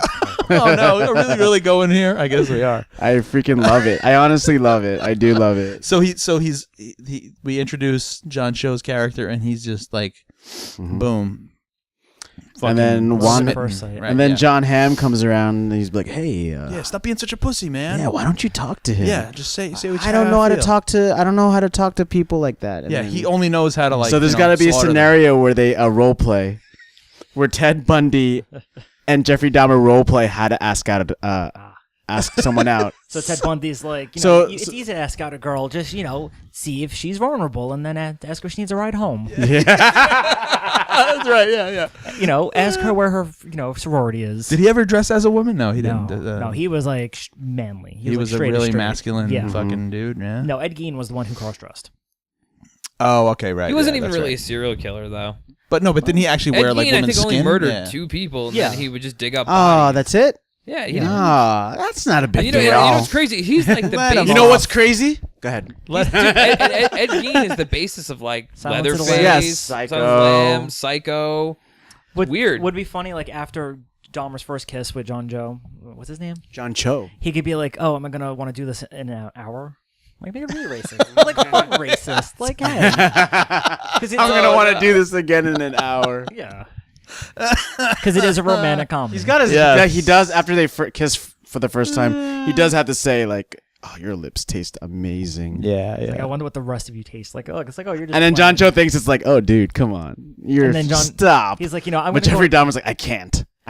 Oh no, we're really going here. I guess we are. I freaking love it. I honestly love it. I do love it. So we introduce John Cho's character, and he's just like, boom. And then Fucking Juan- smitten, First sight. right, And then yeah. John Hamm comes around and he's like, "Hey, Yeah, stop being such a pussy, man. yeah, why don't you talk to him? Yeah, just say what you I don't know how to feel. talk to. I don't know how to talk to people like that." And Yeah, then- he only knows how to like. so there's got to be a scenario where they role play, where Ted Bundy and Jeffrey Dahmer role play how to ask someone out. So Ted Bundy's like, So- it's easy to ask out a girl, just see if she's vulnerable, and then ask her if she needs a ride home. That's right. Yeah. Ask her where her sorority is. Did he ever dress as a woman? No, he No, didn't. no, he was like manly. He was like, a straight as really straight. masculine Yeah. fucking dude. Yeah. No, Ed Gein was the one who cross-dressed. Oh, okay, right. He wasn't yeah, even that's really a right. serial killer though. But didn't he actually Ed wear like Gein, I women's think, only skin? murdered Yeah. 2 people, and Yeah. then he would just dig up. Oh, bodies. that's it. Yeah. He Ah, that's not a big You deal. know what's crazy? He's like the Let him base. You know what's crazy? Go ahead. Ed Gein is the basis of like Silence of the Leatherface, Lambs. Yes, Son of Psycho. Lamb, Psycho. Weird. Would be funny, like after Dahmer's first kiss with John Cho. What's his name? John Cho. He could be like, "Oh, am I gonna want to do this in an hour?" Like, make it really racist. Like, fuck racist. Like, hey. I'm gonna want to do this again in an hour. Yeah. Because it is a romantic comedy. He's got his. Yes. Yeah, he does. After they kiss for the first time, he does have to say like, "Oh, your lips taste amazing." Yeah, Like, I wonder what the rest of you taste like. Oh, it's like, oh, you're just. And then John playing. Cho thinks it's like, "Oh, dude, come on, you're And then John- stop." He's like, I'm But gonna Jeffrey go. Dahmer's like, "I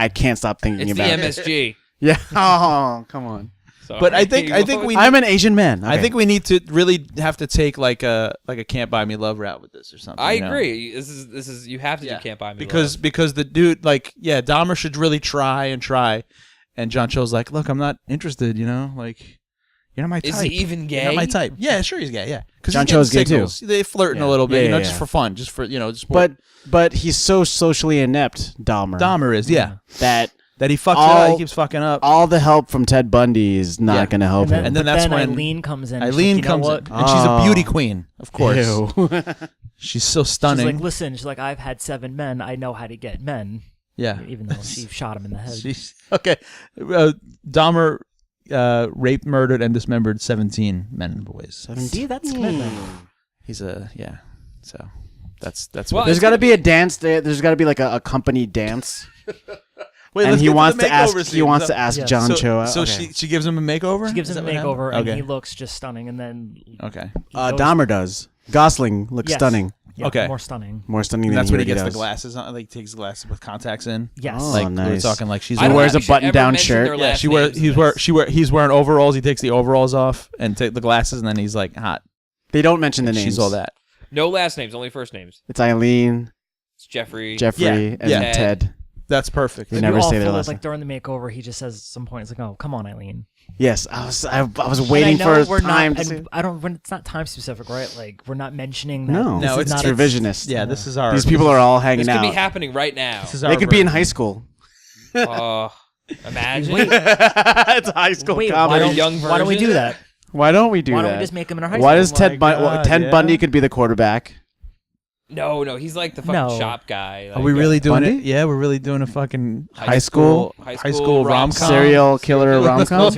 can't stop thinking It's the about it." MSG. Yeah. Oh, come on. Sorry. But I think we. I'm an Asian man. I think we need to really have to take like a "Can't Buy Me Love" route with this or something. I you know? agree. This is you have to Yeah. do Can't Buy Me because Love. the dude Dahmer should really try, and John Cho's like, look, I'm not interested, like You're not my type. Is he even gay? You're not my type. Yeah, sure he's gay. Yeah, because John Cho's gay too. They flirting a little bit, just for fun, just for just. But he's so socially inept, Dahmer. Dahmer is that he fucks it up. He keeps fucking up. All the help from Ted Bundy is not going to help him. And then that's when Aileen comes in. Aileen comes in, and she's a beauty queen, of course. Ew. She's so stunning. She's like, listen, I've had 7 men. I know how to get men. Yeah. Even though she shot him in the head. Okay. Dahmer raped, murdered, and dismembered 17 men and boys. See, that's commitment. He's so that's Well, there's got to be a dance there. There's got to be like a company dance. Wait, and he wants to ask. Scene. He wants to ask John Cho out. So she gives him a makeover. She gives him a makeover, and he looks just stunning. And then Dahmer does. Gosling looks stunning. Yeah, okay, more stunning. More stunning. And than that's when he really gets does. the glasses on. Like takes the glasses with contacts in. Yes. Oh, like nice. we're talking like she's. He wears a button-down shirt. Yeah, he's wearing overalls. He takes the overalls off and take the glasses, and then he's like hot. They don't mention the names. She's all that. No last names, only first names. It's Eileen, It's Jeffrey, and Ted. That's perfect. They never say their last like name. during the makeover, he just says at some point, it's like, "Oh, come on, Eileen." Yes, I was waiting for time. It's not time specific, right? Like we're not mentioning that. No, it's revisionist. Yeah, this is our. These people are all hanging this out. could be happening right now. They could be in high school. Imagine. It's a high school comedy. Why don't we do that? Why don't we do that? Why don't we just make him in our high school? Why does Ted Bundy could be the quarterback? No, he's like the fucking shop guy. Like, Are we really doing Bundy? it? Yeah, we're really doing a fucking high school rom-com. Serial killer rom-com?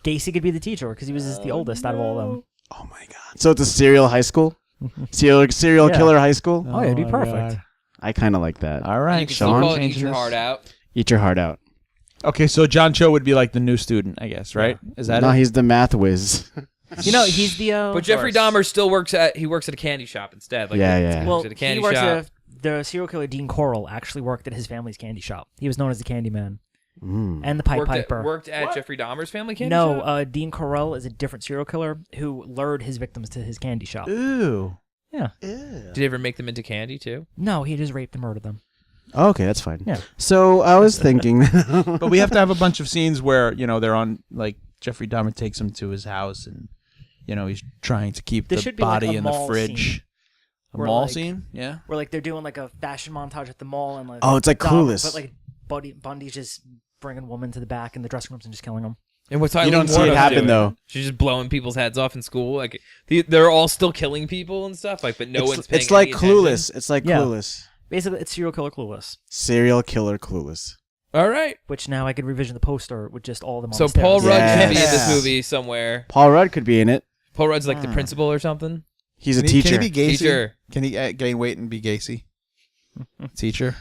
Gacy could be the teacher because he was the oldest out of all of them. Oh my god! So it's a serial high school, serial killer high school. Oh, it'd be perfect. God. I kind of like that. All right, you can Sean, still call it Eat Your Heart Out. Eat your heart out. Okay, so John Cho would be like the new student, I guess, right? Is that no? it? He's the math whiz. He's the. But Jeffrey Dahmer still works at a candy shop instead. Like, Yeah. Well, works at a candy he works shop. the serial killer Dean Corll actually worked at his family's candy shop. He was known as the Candy Man and the Pied Piper. Worked at Jeffrey Dahmer's family candy shop? No, Dean Corll is a different serial killer who lured his victims to his candy shop. Ooh. Yeah. Did he ever make them into candy too? No, he just raped and murdered them. Okay, that's fine. Yeah. So I was thinking, But we have to have a bunch of scenes where they're on like Jeffrey Dahmer takes him to his house and he's trying to keep the body in the fridge. A mall scene, yeah. Where like they're doing like a fashion montage at the mall and like it's like Clueless. But like Bundy's just bringing women to the back in the dressing rooms and just killing them. And what's you don't see it happen though. She's just blowing people's heads off in school. Like they're all still killing people and stuff. Like, but one's paying. It's like any Clueless. attention. It's like Clueless. Basically, it's Serial Killer Clueless. Serial Killer Clueless. All right. Which now I could revision the poster with just all of them. So on the Paul stairs. Rudd should be in this movie somewhere. Paul Rudd could be in it. Paul Rudd's like the principal or something. He's a teacher. Can he be Gacy? Teacher. Can he gain weight and be Gacy? Teacher.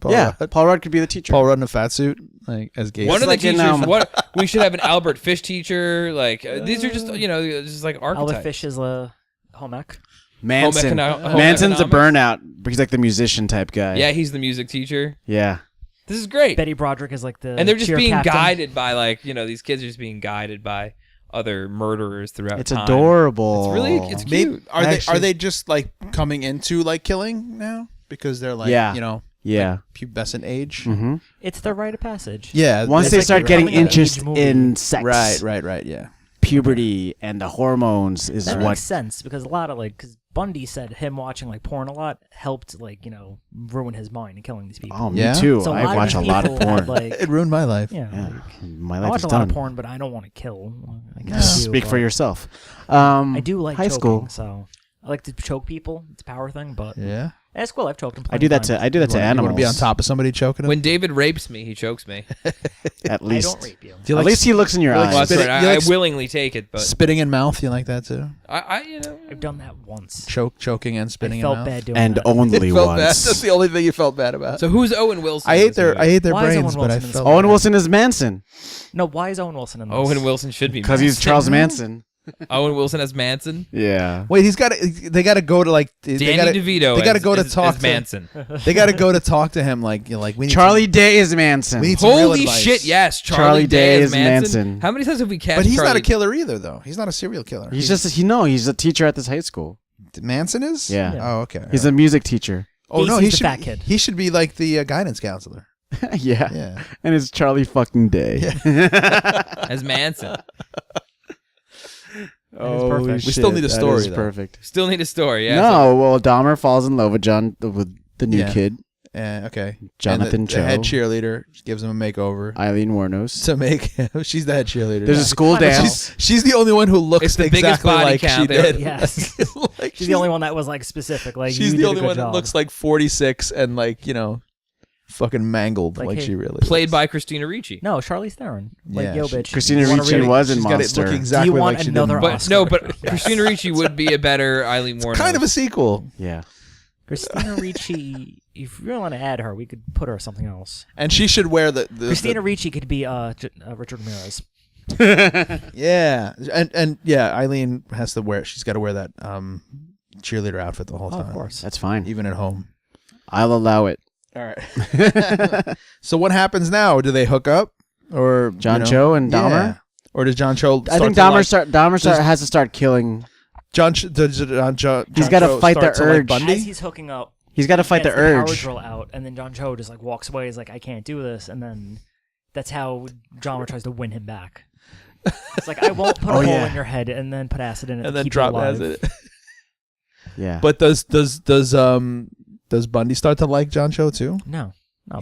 Paul Rudd could be the teacher. Paul Rudd in a fat suit, like as Gacy. One of the like in, teachers. What we should have an Albert Fish teacher. Like these are just just like archetypes. Albert Fish is a home ec. Manson. Home Manson's a economics? burnout, but he's like the musician type guy. Yeah, he's the music teacher. Yeah. This is great. Betty Broderick is like the And they're just cheer being captain. guided by these kids are just being guided by other murderers throughout It's time. adorable. It's cute. Are they just like coming into like killing now because they're like Yeah. like, pubescent age? Mm-hmm. It's the rite of passage. Yeah. Once It's they like start you're getting coming of age interest movie. in sex, Right. Yeah. puberty and the hormones is That what. makes sense because a lot of because Bundy said him watching like porn a lot helped ruin his mind and killing these people. Oh, me Yeah? too. So I watch a lot of people porn. had, like, It ruined my life. yeah, Yeah. like, My I life watch is a lot done. of porn, but I don't want to kill. I kinda do, Speak for but yourself. I do like high choking, school. so I like to choke people. It's a power thing, but Yeah. at school I've choked them. I do that to You want animals. to be on top of somebody choking him? When David rapes me, he chokes me. At I least. don't rape you. Do you At like least he looks in your you like eyes. Well, that's spitting- right. you I like willingly take it, but spitting in mouth? You like that too? I've done that once. Choking and spitting I in felt mouth. bad doing and that. only Felt bad. once. That's the only thing you felt bad about. So who's Owen Wilson? I in hate this their movie? brains, Why is Owen but I Wilson in felt this Owen Wilson is Manson No, why is Owen Wilson in this? Owen Wilson should be because he's Manson. Charles Manson. Owen Wilson as Manson. Yeah. Wait, they got to go to like they Danny gotta, DeVito. They got to as- go to as- talk as to Manson. They got to go to talk to him like we need Charlie Day is Manson. We need some real Holy advice. shit! Yes, Charlie Day as is Manson. How many times have we cast? But he's Charlie? not a killer either, though. He's not a serial killer. He's a teacher at this high school. Manson is. Yeah. Oh, okay. He's a music teacher. Oh no, He's he the should. fat kid. He should be like the guidance counselor. Yeah. Yeah. And it's Charlie fucking Day. as Manson. Oh, perfect. We still need a story, That is though. perfect. Still need a story. Yeah. No, well, Dahmer falls in love with the new Yeah. kid, Okay. Jonathan and the Cho. head cheerleader gives him a makeover Eileen Wuornos. to make him. She's the head cheerleader. There's now. a school Kind of dance. She's the only one who looks It's the biggest exactly body like she count there. did. Yes. Like, She's the only one that was like specific. Like She's you the did a only good one that job. looks like 46 and like fucking mangled Like, like hey, she really Played is. by Christina Ricci. No, Charlize Theron. Like, Yeah, yo, she- bitch. Christina you wanna Ricci really- was in She's got it Monster. look exactly Do you want like she another did. But Oscar? no, but Christina Ricci would be a better Aileen Wuornos. Kind of a sequel. Yeah. Christina Ricci. If you really want to add her, we could put her as something else. And she should wear the Christina Ricci could be Richard Ramirez. Yeah. And yeah, Eileen has to wear she's got to wear that cheerleader outfit the whole Oh, time. of course. That's fine. Even at home. I'll allow it. All right. So what happens now? Do they hook up or John Cho and Dahmer? Yeah. Or does John Cho I think Dahmer has to start killing. John Cho He's got to fight the urge. Bundy? As he's hooking up, He's got to fight the gets power urge. drill out, and then John Cho just like walks away. He's like, I can't do this, and then that's how Dahmer tries to win him back. It's like I won't put a hole in your head and then put acid in it and to then keep drop you alive. acid. Yeah. But does Bundy start to like John Cho too? No,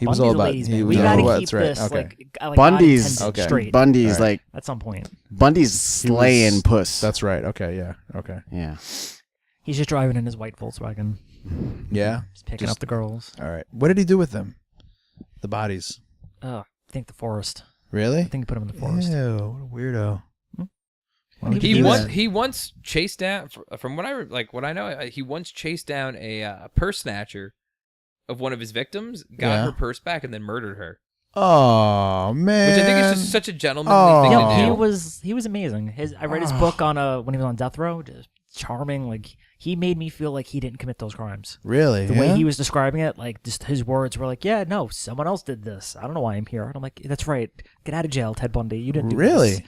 He was Bundy's all a about- ladies' he man. was We all gotta about- keep that's right, this okay. like Bundy's God intended okay. straight Bundy's All right. like at some point. Bundy's slaying puss. That's right. Okay. Yeah. Okay. Yeah. He's just driving in his white Volkswagen, Yeah. just picking up the girls. All right. What did he do with them? The bodies. Oh, I think the forest. Really? I think he put him in the forest. Ew, what a weirdo. Why would He you do that? He once chased down from what I know. He once chased down a purse snatcher of one of his victims, got her purse back, and then murdered her. Oh man! Which I think is just such a gentlemanly thing to Yo, do. he was amazing. I read his book on when he was on death row. Just charming. Like he made me feel like he didn't commit those crimes. Really? The way he was describing it, like just his words were like, "Yeah, no, someone else did this. I don't know why I'm here." And I'm like, "That's right. Get out of jail, Ted Bundy. You didn't do Really? this."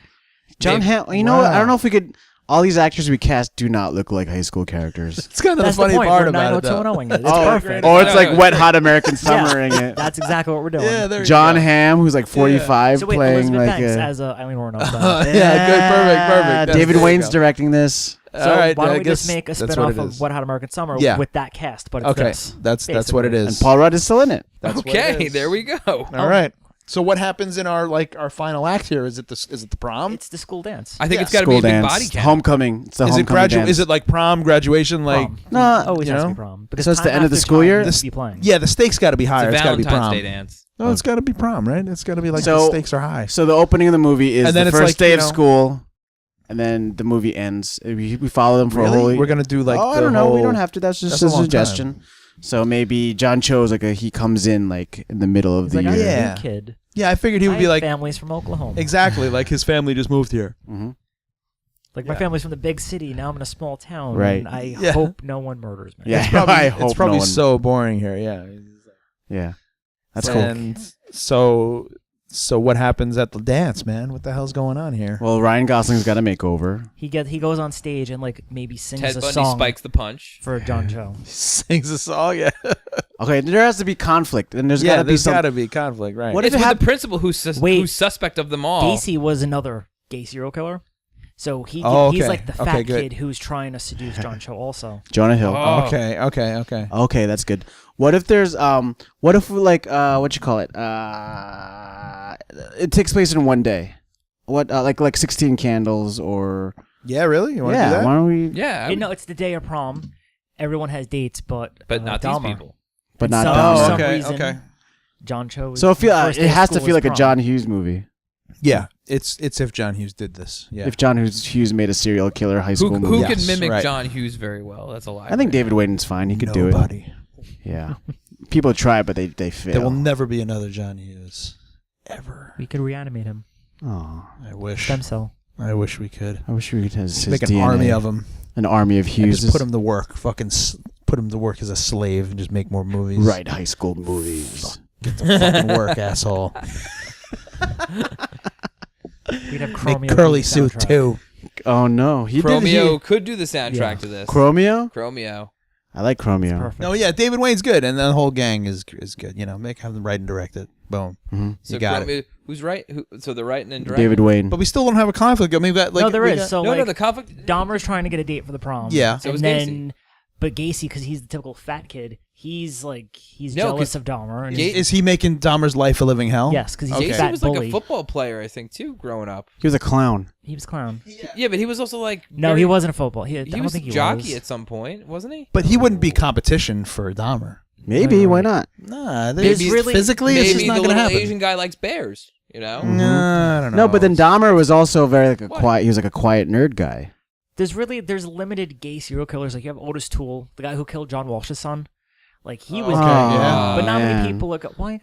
John Hamm. You know what? I don't know if we could. All these actors we cast do not look like high school characters. It's kind of That's the funny point. part We're about it, though. 90210-ing it. It's Oh, perfect. or it's like No, Wet Hot American Summering it. That's exactly what we're doing. Yeah, there you John go. Hamm, who's like 45, So wait, playing Elizabeth like Banks a. as Aileen Wournos. Yeah, good, perfect. David There you Wain's go. directing this. So All right, why don't I we just guess make a that's what spin-off it of is. Wet Hot American Summer Yeah. with that cast, but it's Okay, this. that's what it basically. is. And Paul Rudd is still in it. That's what Okay, it is. there we go. All right. So what happens in our final act here? Is it the prom? It's the school dance. I think Yeah. it's got to be School a big dance. body count. Homecoming. It's the Is it homecoming dance. Is it like prom, graduation? Like Prom. No, Always you has to know? be prom. Because So it's the time end of the after school time year? needs to be playing. yeah, the stakes got to be higher. It's It's a got to be Valentine's prom. Day dance. No, it's got to be prom, right? It's got to be like So- the stakes are high. So the opening of the movie is And then the it's first like, day you of know- school, and then the movie ends. We follow them for a Really? whole. We're gonna do like I the don't know. We whole- don't have to. That's just That's a a long suggestion. So maybe John Cho's like he comes in like in the middle of He's the like, I'm year. a Yeah. new kid. Yeah, I figured he would I be have like families from Oklahoma. exactly like his family just moved here. Mm-hmm. Like my Yeah. family's from the big city. Now I'm in a small town. Right. And I Yeah. hope no one murders me. Yeah, It's probably, I it's hope probably no one. so boring here. Yeah. Yeah, that's cool. And so what happens at the dance, man? What the hell's going on here? Well, Ryan Gosling's got a makeover. He goes on stage and like maybe sings Ted a Bundy song spikes the punch. for John Cho. Sings a song, yeah. Okay, there has to be conflict, and there's Yeah, got to be there's some. got to be conflict, right? What It's if it with had- the principal who's suspect of them all. Gacy was another gay serial killer. So he's okay. like the Okay, fat good. kid who's trying to seduce John Cho also. Jonah Hill. Oh. Okay, okay. Okay, that's good. What if there's what if like what you call it? It takes place in one day. What like 16 candles or Yeah, really? You want to do yeah? that? Why don't we? Yeah, No, it's the day of prom. Everyone has dates, but not these Dahmer. people. But And not some- Dahmer. for Oh, some okay, reason, okay. John Cho. So it first day it of has to school feel was like a prom. John Hughes movie. Yeah, it's if John Hughes did this. Yeah. If John Hughes made a serial killer high school Who movie, Yes, can mimic right. John Hughes very well? That's a lie. I think David Wain's fine. He could do it. Nobody. Yeah, people try, but they fail. There will never be another John Hughes. Ever. We could reanimate him. Oh, I wish. Stem cell. I wish we could. I wish we could have his Make an DNA. army of them. An army of And Hughes. just put him to work. Fucking put him to work as a slave and just make more movies. Right, high school movies. Get to fucking work, asshole. We'd have Make Chromeo curly do the suit soundtrack. too. Oh no, he Chromeo did. could do the soundtrack Yeah. to this. Chromeo. Chromeo. I like Chromeo. Perfect. No, yeah, David Wain's good, and the whole gang is good. You know, have them write and direct it. Boom. So You got it. Who's right? So the writing and directing. David Wain. But we still don't have a conflict. I mean, we got, like, no, there we is. got- So No, like, the conflict. Dahmer's trying to get a date for the prom. Yeah. So and is then, but Gacy, because he's the typical fat kid, he's No, jealous 'cause of Dahmer. And Ga- Is he making Dahmer's life a living hell? yes, because he's Okay. a Gacy fat was bully. like a football player, I think, too, growing up. He was a clown. He was clown. Yeah, but he was also like. No, he wasn't a football. I He don't was think he jockey was. at some point, wasn't he? But he wouldn't be competition for Dahmer. Maybe. Right. Why not? Nah, There's really- physically, it's Maybe just not the going to little happen. Asian guy likes bears. You know. No, I don't know. No, but then Dahmer was also very like a What? quiet. He was like a quiet nerd guy. There's limited gay serial killers. Like you have Otis Toole, the guy who killed John Walsh's son. Like he was Okay, gay, yeah. but not man. many people look. Why?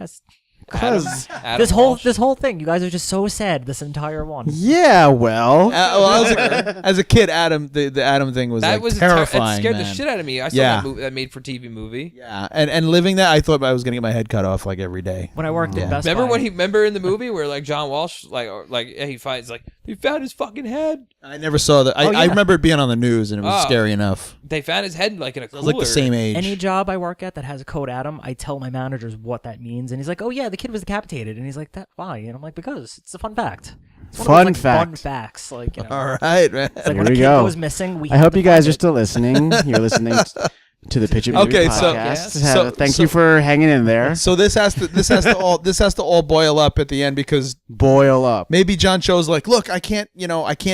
Because Adam This Walsh. whole thing, you guys are just so sad. This entire one. yeah, well, as a kid, Adam, the Adam thing was That like was terrifying. It scared man. the shit out of me. I saw Yeah. that made-for-TV movie. Yeah, and living that, I thought I was going to get my head cut off like every day. When I worked at Best Remember Buy, when remember in the movie where like John Walsh he finds like they found his fucking head. I never saw that. I yeah. remember it being on the news, and it was Oh. scary enough. They found his head like in a It cooler. was like the same age. any job I work at that has a code Adam, I tell my managers what that means, and he's like, "Oh yeah, the kid was decapitated," and he's like, "That why?" And I'm like, "Because it's a fun fact." It's one Fun of those, fact. Fun facts, like you know. All right, man. It's like Here when a we kid go. goes missing. We I have hope to you guys find are it. still listening. You're listening to the Pitch It Movie Okay, so- podcast. so- Thank so- you for hanging in there. So this has to all boil up at the end because Boil up. maybe John Cho's like, look, I can't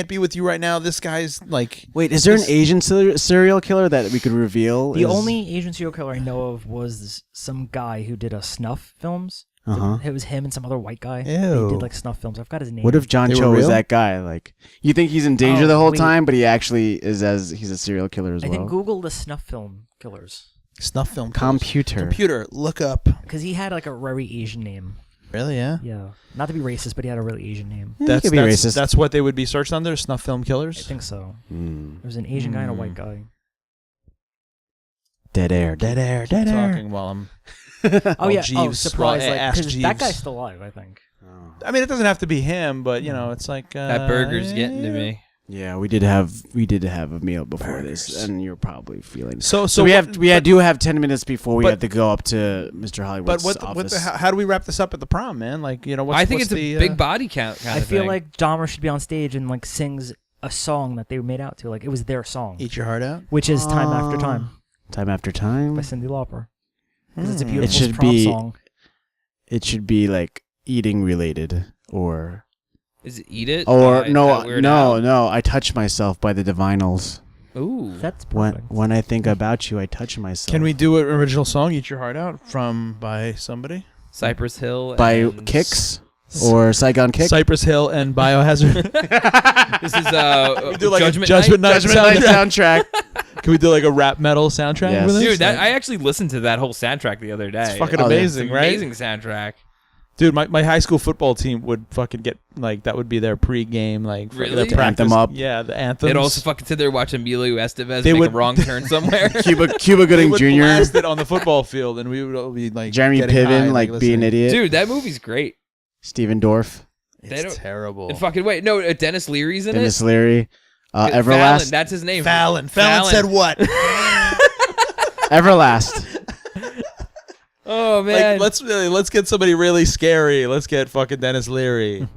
be with you right now. This guy's like, Wait, is there an Asian serial killer that we could reveal? The only Asian serial killer I know of was some guy who did snuff films. Uh-huh. It was him and some other white guy. Ew. They did like snuff films. I forgot his name. What if John They were Cho was real? that guy? Like, you think he's in danger Oh, the whole wait. time, but he actually is he's a serial killer as I well. think Google the snuff film killers snuff film. Computer. Look up. because he had like a very Asian name. Really? Yeah. Yeah, not to be racist, but he had a really Asian name. Yeah, he could be racist. That's what they would be searched under. Snuff film I killers. think so. Mm. There was an Asian guy and a white guy. Dead air. Talking while I'm. Oh yeah. Jeeves. Oh, surprise! Well, ask Because that Jeeves. guy's still alive, I think. I mean, it doesn't have to be him, but you know, it's like That burger's getting to me. Yeah, we did have a meal before this, and you're probably feeling. So we do have 10 minutes before we but- have to go up to Mr. Hollywood's But office. how do we wrap this up at the prom, man? Like, you know, what's, I think what's it's the, a big body count kind I of feel thing. like Dahmer should be on stage and like sings a song that they made out to, like it was their song, Eat Your Heart Out. which is "Time After Time" Time after by time. Cyndi Lauper. Because it's a Hmm. beautiful should prom be- song. It should be like eating related, or Is it Eat It? or by no, Weird Al? no. I touch myself by the Divinals. Ooh. That's When perfect. when I think about you, I touch myself. Can we do an original song, "Eat Your Heart Out," by somebody? Cypress Hill. by and Kicks or Saigon Kick? Cypress Hill and Biohazard. This is do like a Judgment Night. Judgment Night soundtrack. soundtrack. Can we do like a rap metal soundtrack Yes. with this? Dude, that Like- I actually listened to that whole soundtrack the other day. It's fucking Oh, yeah. amazing, It's an right? Amazing soundtrack. Dude, my high school football team would fucking get like that would be their pre-game like Really? their To practice. amp them up. Yeah, the anthems. They'd also fucking sit there watch Emilio Estevez They make would- a wrong turn somewhere. Cuba they Gooding would Jr. blast it on the football field, and we would all be like Jeremy getting high, Piven, like being an listening. idiot. Dude, that movie's great. Steven Dorff, They It's don't- terrible. And fucking wait, no, Dennis Leary's in Dennis it. Leary, Fallon, Everlast. that's his name. Fallon said what? Everlast. Oh man, Like let's get somebody really scary. Let's get fucking Dennis Leary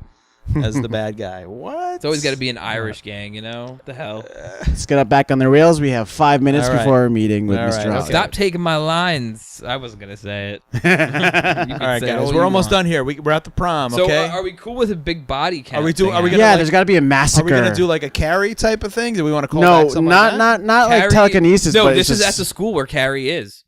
as the bad guy. What? it's always got to be an Irish gang, you know? What the hell? Let's get up back on the rails. We have 5 minutes All right. before our meeting with All Mr. right, Holly. okay. Stop taking my lines. I wasn't gonna say it. All right, guys, we're almost done here. We're at the prom. So Okay. are we cool with a big body count? Are we thing gonna, Yeah, like- there's got to be a Are massacre. we gonna do like a Carrie type of thing? Do we want to call no, back something not like that? not like Carrie- telekinesis. No, but this it's is just, at the school where Carrie is.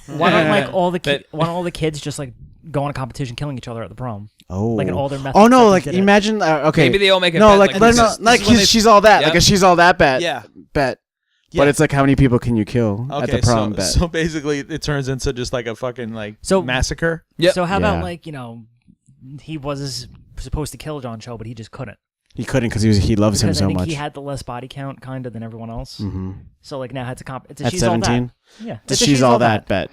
Why don't like all the But- why don't all the kids just like go on a competition killing each other at the prom? Oh, Like in all their methods. oh no, that like they did it. imagine. Okay, Maybe they all make a no, bet, like like, no, this no, is- like this is when she's all that, Yep. like a she's all that bet. Yeah. bet. Yeah. But it's like how many people can you kill at Okay, the prom so, bet? so basically it turns into just like a fucking like So- massacre. Yep. So how Yeah. about like he was supposed to kill John Cho, but he just couldn't He couldn't because he loves him because I so think much. he had the less body count kind of than everyone else. hmm So like now it's it's a At she's all 17, that. Yeah, it's it's a she's all that bet.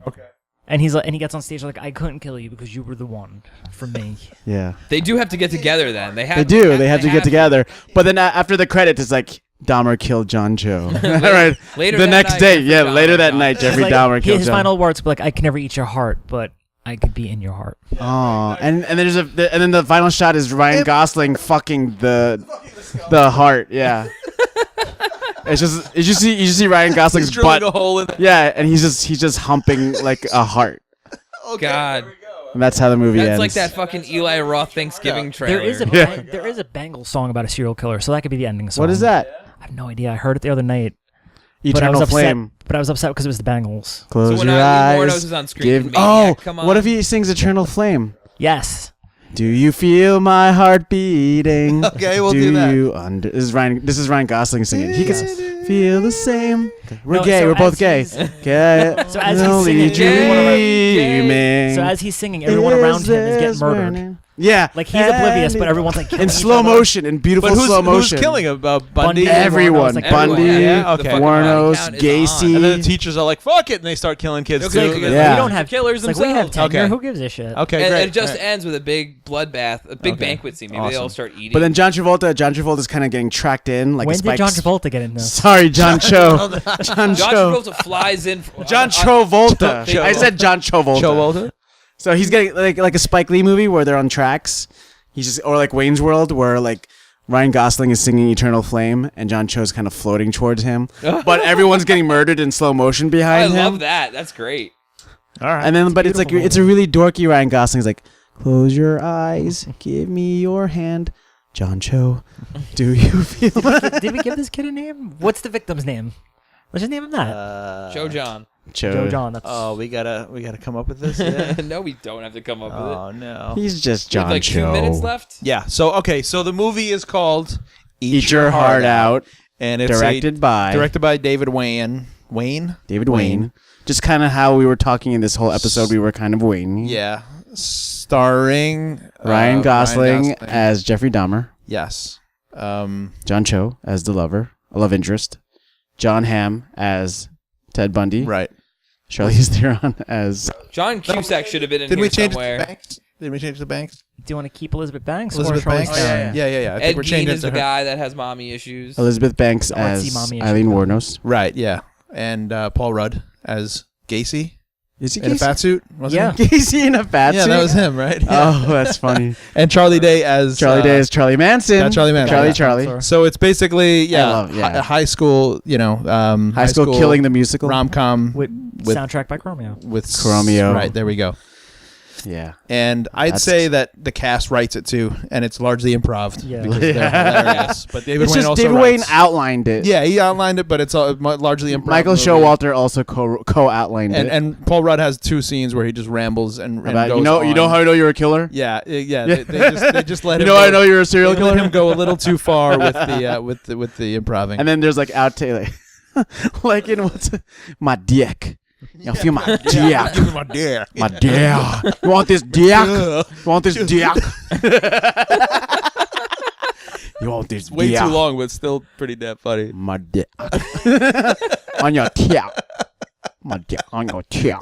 Okay. And he's like, and he gets on stage like, I couldn't kill you because you were the one for me. Yeah, They do have to get together then. They have. they do. They have to get together. But then after the credits, it's like Dahmer killed John Cho. All right. Later the that next night, day, Jeffrey yeah, Dahmer later that got night, it. Jeffrey Like, Dahmer killed his John. final words were like, I can never eat your heart, but I could be in your heart. Oh, and then the final shot is Ryan Gosling fucking the heart. Yeah. It's just you see Ryan Gosling's butt. A hole in And he's just humping like a heart. God. And that's how the movie ends. That's like that fucking Eli Roth Thanksgiving trailer. There is a Bengals song about a serial killer, so that could be the ending song. What is that? I have no idea. I heard it the other night. Eternal Flame. But I was upset because it was the Bengals. Close so your when Aileen Wournos eyes. is on screen, come on. What if he sings Eternal Flame? Yes. Do you feel my heart beating? Okay, we'll do that. This is Ryan Gosling singing. He can feel the same. We're No, gay. so We're both as gay. So as he's Only singing, dreaming. So as he's singing, everyone around him is getting murdered. burning. Yeah. Like he's oblivious, but everyone's like killing in each slow other. motion, in beautiful slow motion. Who's killing him? Bundy? Bundy. Everyone. Like, Bundy, Yeah, okay. The fucking Wournos, body count is Gacy. And then the teachers are like, "Fuck it," and they start killing kids Okay, too. because Yeah. We don't have killers Like we have themselves. tenure. Okay. Who gives a shit? Okay, And great. it just Right. ends with a big bloodbath, a big banquet scene. Maybe they all start eating. But then John Travolta's kind of getting tracked in like When a did spike. John Travolta get in this? Sorry, John Cho. John John Cho. Travolta flies in. John Travolta. Cho- I said John Travolta. Showalter? So he's getting like a Spike Lee movie where they're on tracks. He's just or like Wayne's World where like Ryan Gosling is singing Eternal Flame and John Cho's kind of floating towards him, but everyone's getting murdered in slow motion I behind him. love that. That's great. All right. And then, but it's like beautiful it's a really dorky Ryan Gosling's like, close your eyes, give me your hand, John Cho. Do you feel? Did we give this kid a name? What's the victim's name? Let's just name him that. Joe John. Joe John. That's Oh, we gotta come up with this. Yeah. No, we don't have to come up with it. Oh no. He's just We have John like Cho. 2 minutes left. Yeah. So the movie is called Eat Your Heart Out, and it's directed by David Wain. David Wain. Just kind of how we were talking in this whole episode. We were kind of waiting. Yeah. Starring Ryan Gosling as Jeffrey Dahmer. Yes. John Cho as the love interest. Jon Hamm as Ted Bundy. Right. Charlize Theron as John Cusack should have been in Did here we change somewhere. it to Banks? Did we change it to Banks? Do you want to keep Elizabeth Banks Elizabeth or Charlize Banks? Theron? Yeah. I think Ed we're Gein changing is it the to her. guy that has mommy issues. Elizabeth Banks Artsy as mommy Aileen issue. Wuornos. Right. Yeah. And Paul Rudd as Gacy Is he in a fat suit. Yeah. Gacy in a fat Yeah, suit? that was him, right? Oh, that's funny. And Charlie Day as Charlie Manson. yeah, Charlie Manson. Charlie. So it's basically high school, High school killing the musical. rom-com With with soundtrack by Chromeo. with Chromeo. Right, there we go. Yeah. And I'd That's- say that the cast writes it too, and it's largely improv. Yeah. Because they're hilarious. But David It's Wain just also David writes. Wain outlined it. Yeah, he outlined it, but it's all largely improv. Michael movie. Showalter also co-outlined it. And Paul Rudd has 2 scenes where he just rambles and About, goes you know on. how I know you're a killer? Yeah. They just let him. You know go, how I know you're a serial they let killer? him go a little too far with the with the improving. And then there's like outtake, like in what's my dick. You feel my dick. Give me my dick. My dick. You want this dick? You want this dick? You want this Way dick? too long, but still pretty damn funny. My dick. On your dick. My dick on your dick.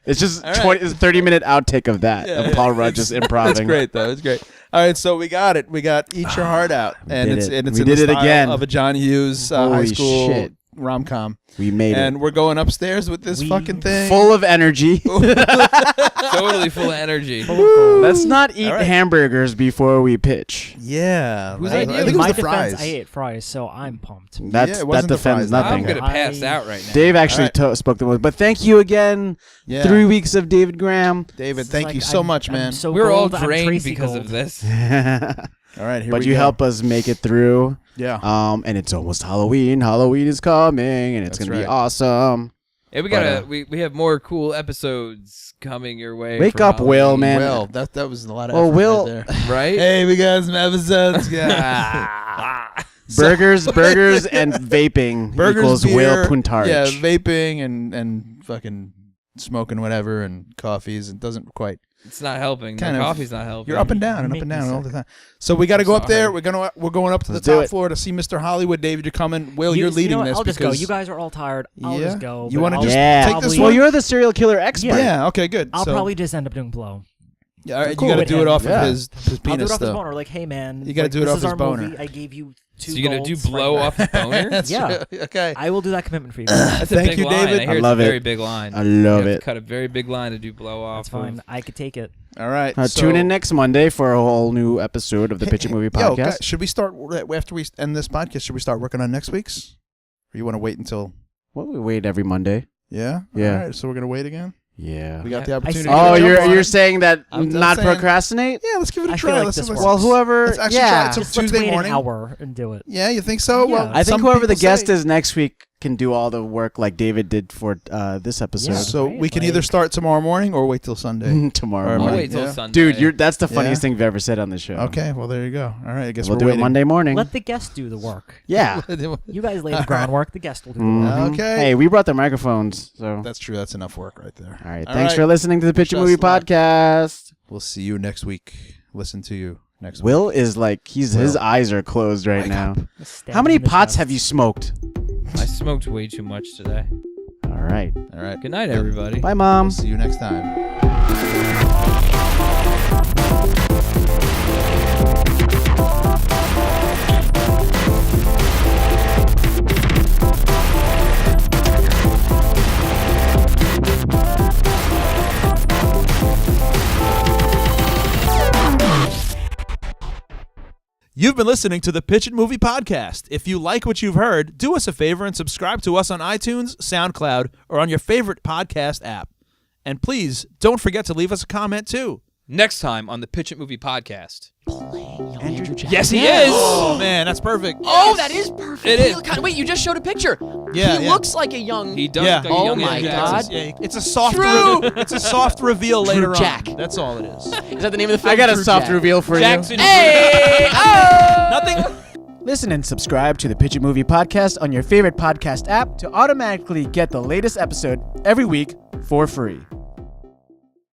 It's just All right. It's a 30-minute outtake of that of Paul Rudd just improving. It's great though. It's great. All right, so we got it. We got Eat Your Heart Out, and did it's it. and it's We in did the it style again. of a John Hughes high Holy school shit. rom-com. We made And we're going upstairs with this fucking it. thing. Full of energy. Totally full of energy. Let's not eat All right. hamburgers before we pitch. Yeah. Whose I idea? think it In was my the defense, fries. I ate fries, so I'm pumped. Yeah, That it wasn't the defends fries, though. nothing. I'm gonna pass I- out right now. Dave actually All right. spoke the most. But thank you again. Yeah. 3 weeks of David Graham. David, It's thank like you so I'm- much, I'm man. so We're all gold, I'm drained Tracy because Gold. of this. All right, here But we you go. help us make it through. Yeah. And it's almost Halloween. Halloween is coming, and it's That's gonna be right. awesome. Hey, we gotta we have more cool episodes coming your way. Wake for up, Will, Halloween. man. Well, that was a lot of Oh, effort Will- right there. Right? Hey, we got some episodes. Yeah. Burgers and vaping Burgers, equals beer, Will Puntarich. Yeah, vaping and fucking smoking whatever and coffees. It doesn't quite. It's not helping. Kind the of- coffee's not helping. You're up and down and up and down all the time. So we got to go up there. We're going up to Let's the do top it. floor to see Mr. Hollywood. David, you're coming. Will, You you're know leading what? this. I'll just go. because- You guys are all tired. I'll Yeah? just go. You but wanna I'll just Yeah. take this probably- Well, you're the serial killer expert. Yeah. Okay. Good. I'll So- probably just end up doing blow. Yeah, all right, Cool you got to with do him. it off Yeah. of his I'll do it penis, off his though. boner. Like, hey man, You gotta like, do it this off is his our boner. movie. I gave you 2 So you're gonna do golds blow right off the boner? That's Yeah. true. Okay. I will do that commitment for you. That's a Thank big you, line. David. I hear I love it's a very it. big line. I love You have to it. cut a very big line to do blow off. That's fine. I could take it. All right. Tune in next Monday for a whole new episode of the Pitch It Movie Yo, podcast. guys, should we start after we end this podcast? Should we start working on next week's? Or you want to wait until? Well, we wait every Monday. Yeah. Yeah. All right. So we're gonna wait again. Yeah. We got Yeah. the opportunity. Oh, to jump on you're it. saying that I'm not saying- procrastinate? Yeah. Let's give it a I try. feel like Let's this see works. what's- Well, whoever. Let's actually try Yeah. it till Just let's Tuesday wait morning. an hour and do it. Yeah. You think so? Yeah. Well, I think some whoever the people guest say- is next week can do all the work like David did for this episode. Yeah. So Right, we can either like- start tomorrow morning or wait till Sunday. Tomorrow Or I'll morning. wait till Yeah. Sunday. Dude, that's the funniest Yeah. thing you've ever said on the show. Okay. Well, there you go. All right. I guess We'll we're do waiting. it Monday morning. Let the guest do the work. Yeah. You guys lay the groundwork. The guest will do the Mhm. work. Okay. Hey, we brought the microphones, so. That's true. That's enough work right there. All right. All Thanks right. for listening to the Pitch It Just Movie luck. podcast. We'll see you next week. Listen to you next week. Will is like his eyes are closed right Wake now. Stab How many him in the pots chest. have you smoked? I smoked way too much today. All right. All right. Good night, everybody. Bye, Mom. We'll see you next time. You've been listening to the Pitch It Movie Podcast. If you like what you've heard, do us a favor and subscribe to us on iTunes, SoundCloud, or on your favorite podcast app. And please, don't forget to leave us a comment, too. Next time on the Pitch It Movie Podcast. Andrew Jackson. Yes, he is. Oh, man, that's perfect. Oh, that is perfect. It is. Wait, you just showed a picture. Yeah, he yeah. looks like a young. He does. Yeah. look like a Oh young my Andrew God. Jackson. Yeah, it's a soft True. it's a soft reveal later Jack. on. That's all it is. Is that the name of the film? I got a True soft Jack. reveal for Jackson. Hey! Oh! Nothing. Listen and subscribe to the Pitch It Movie Podcast on your favorite podcast app to automatically get the latest episode every week for free.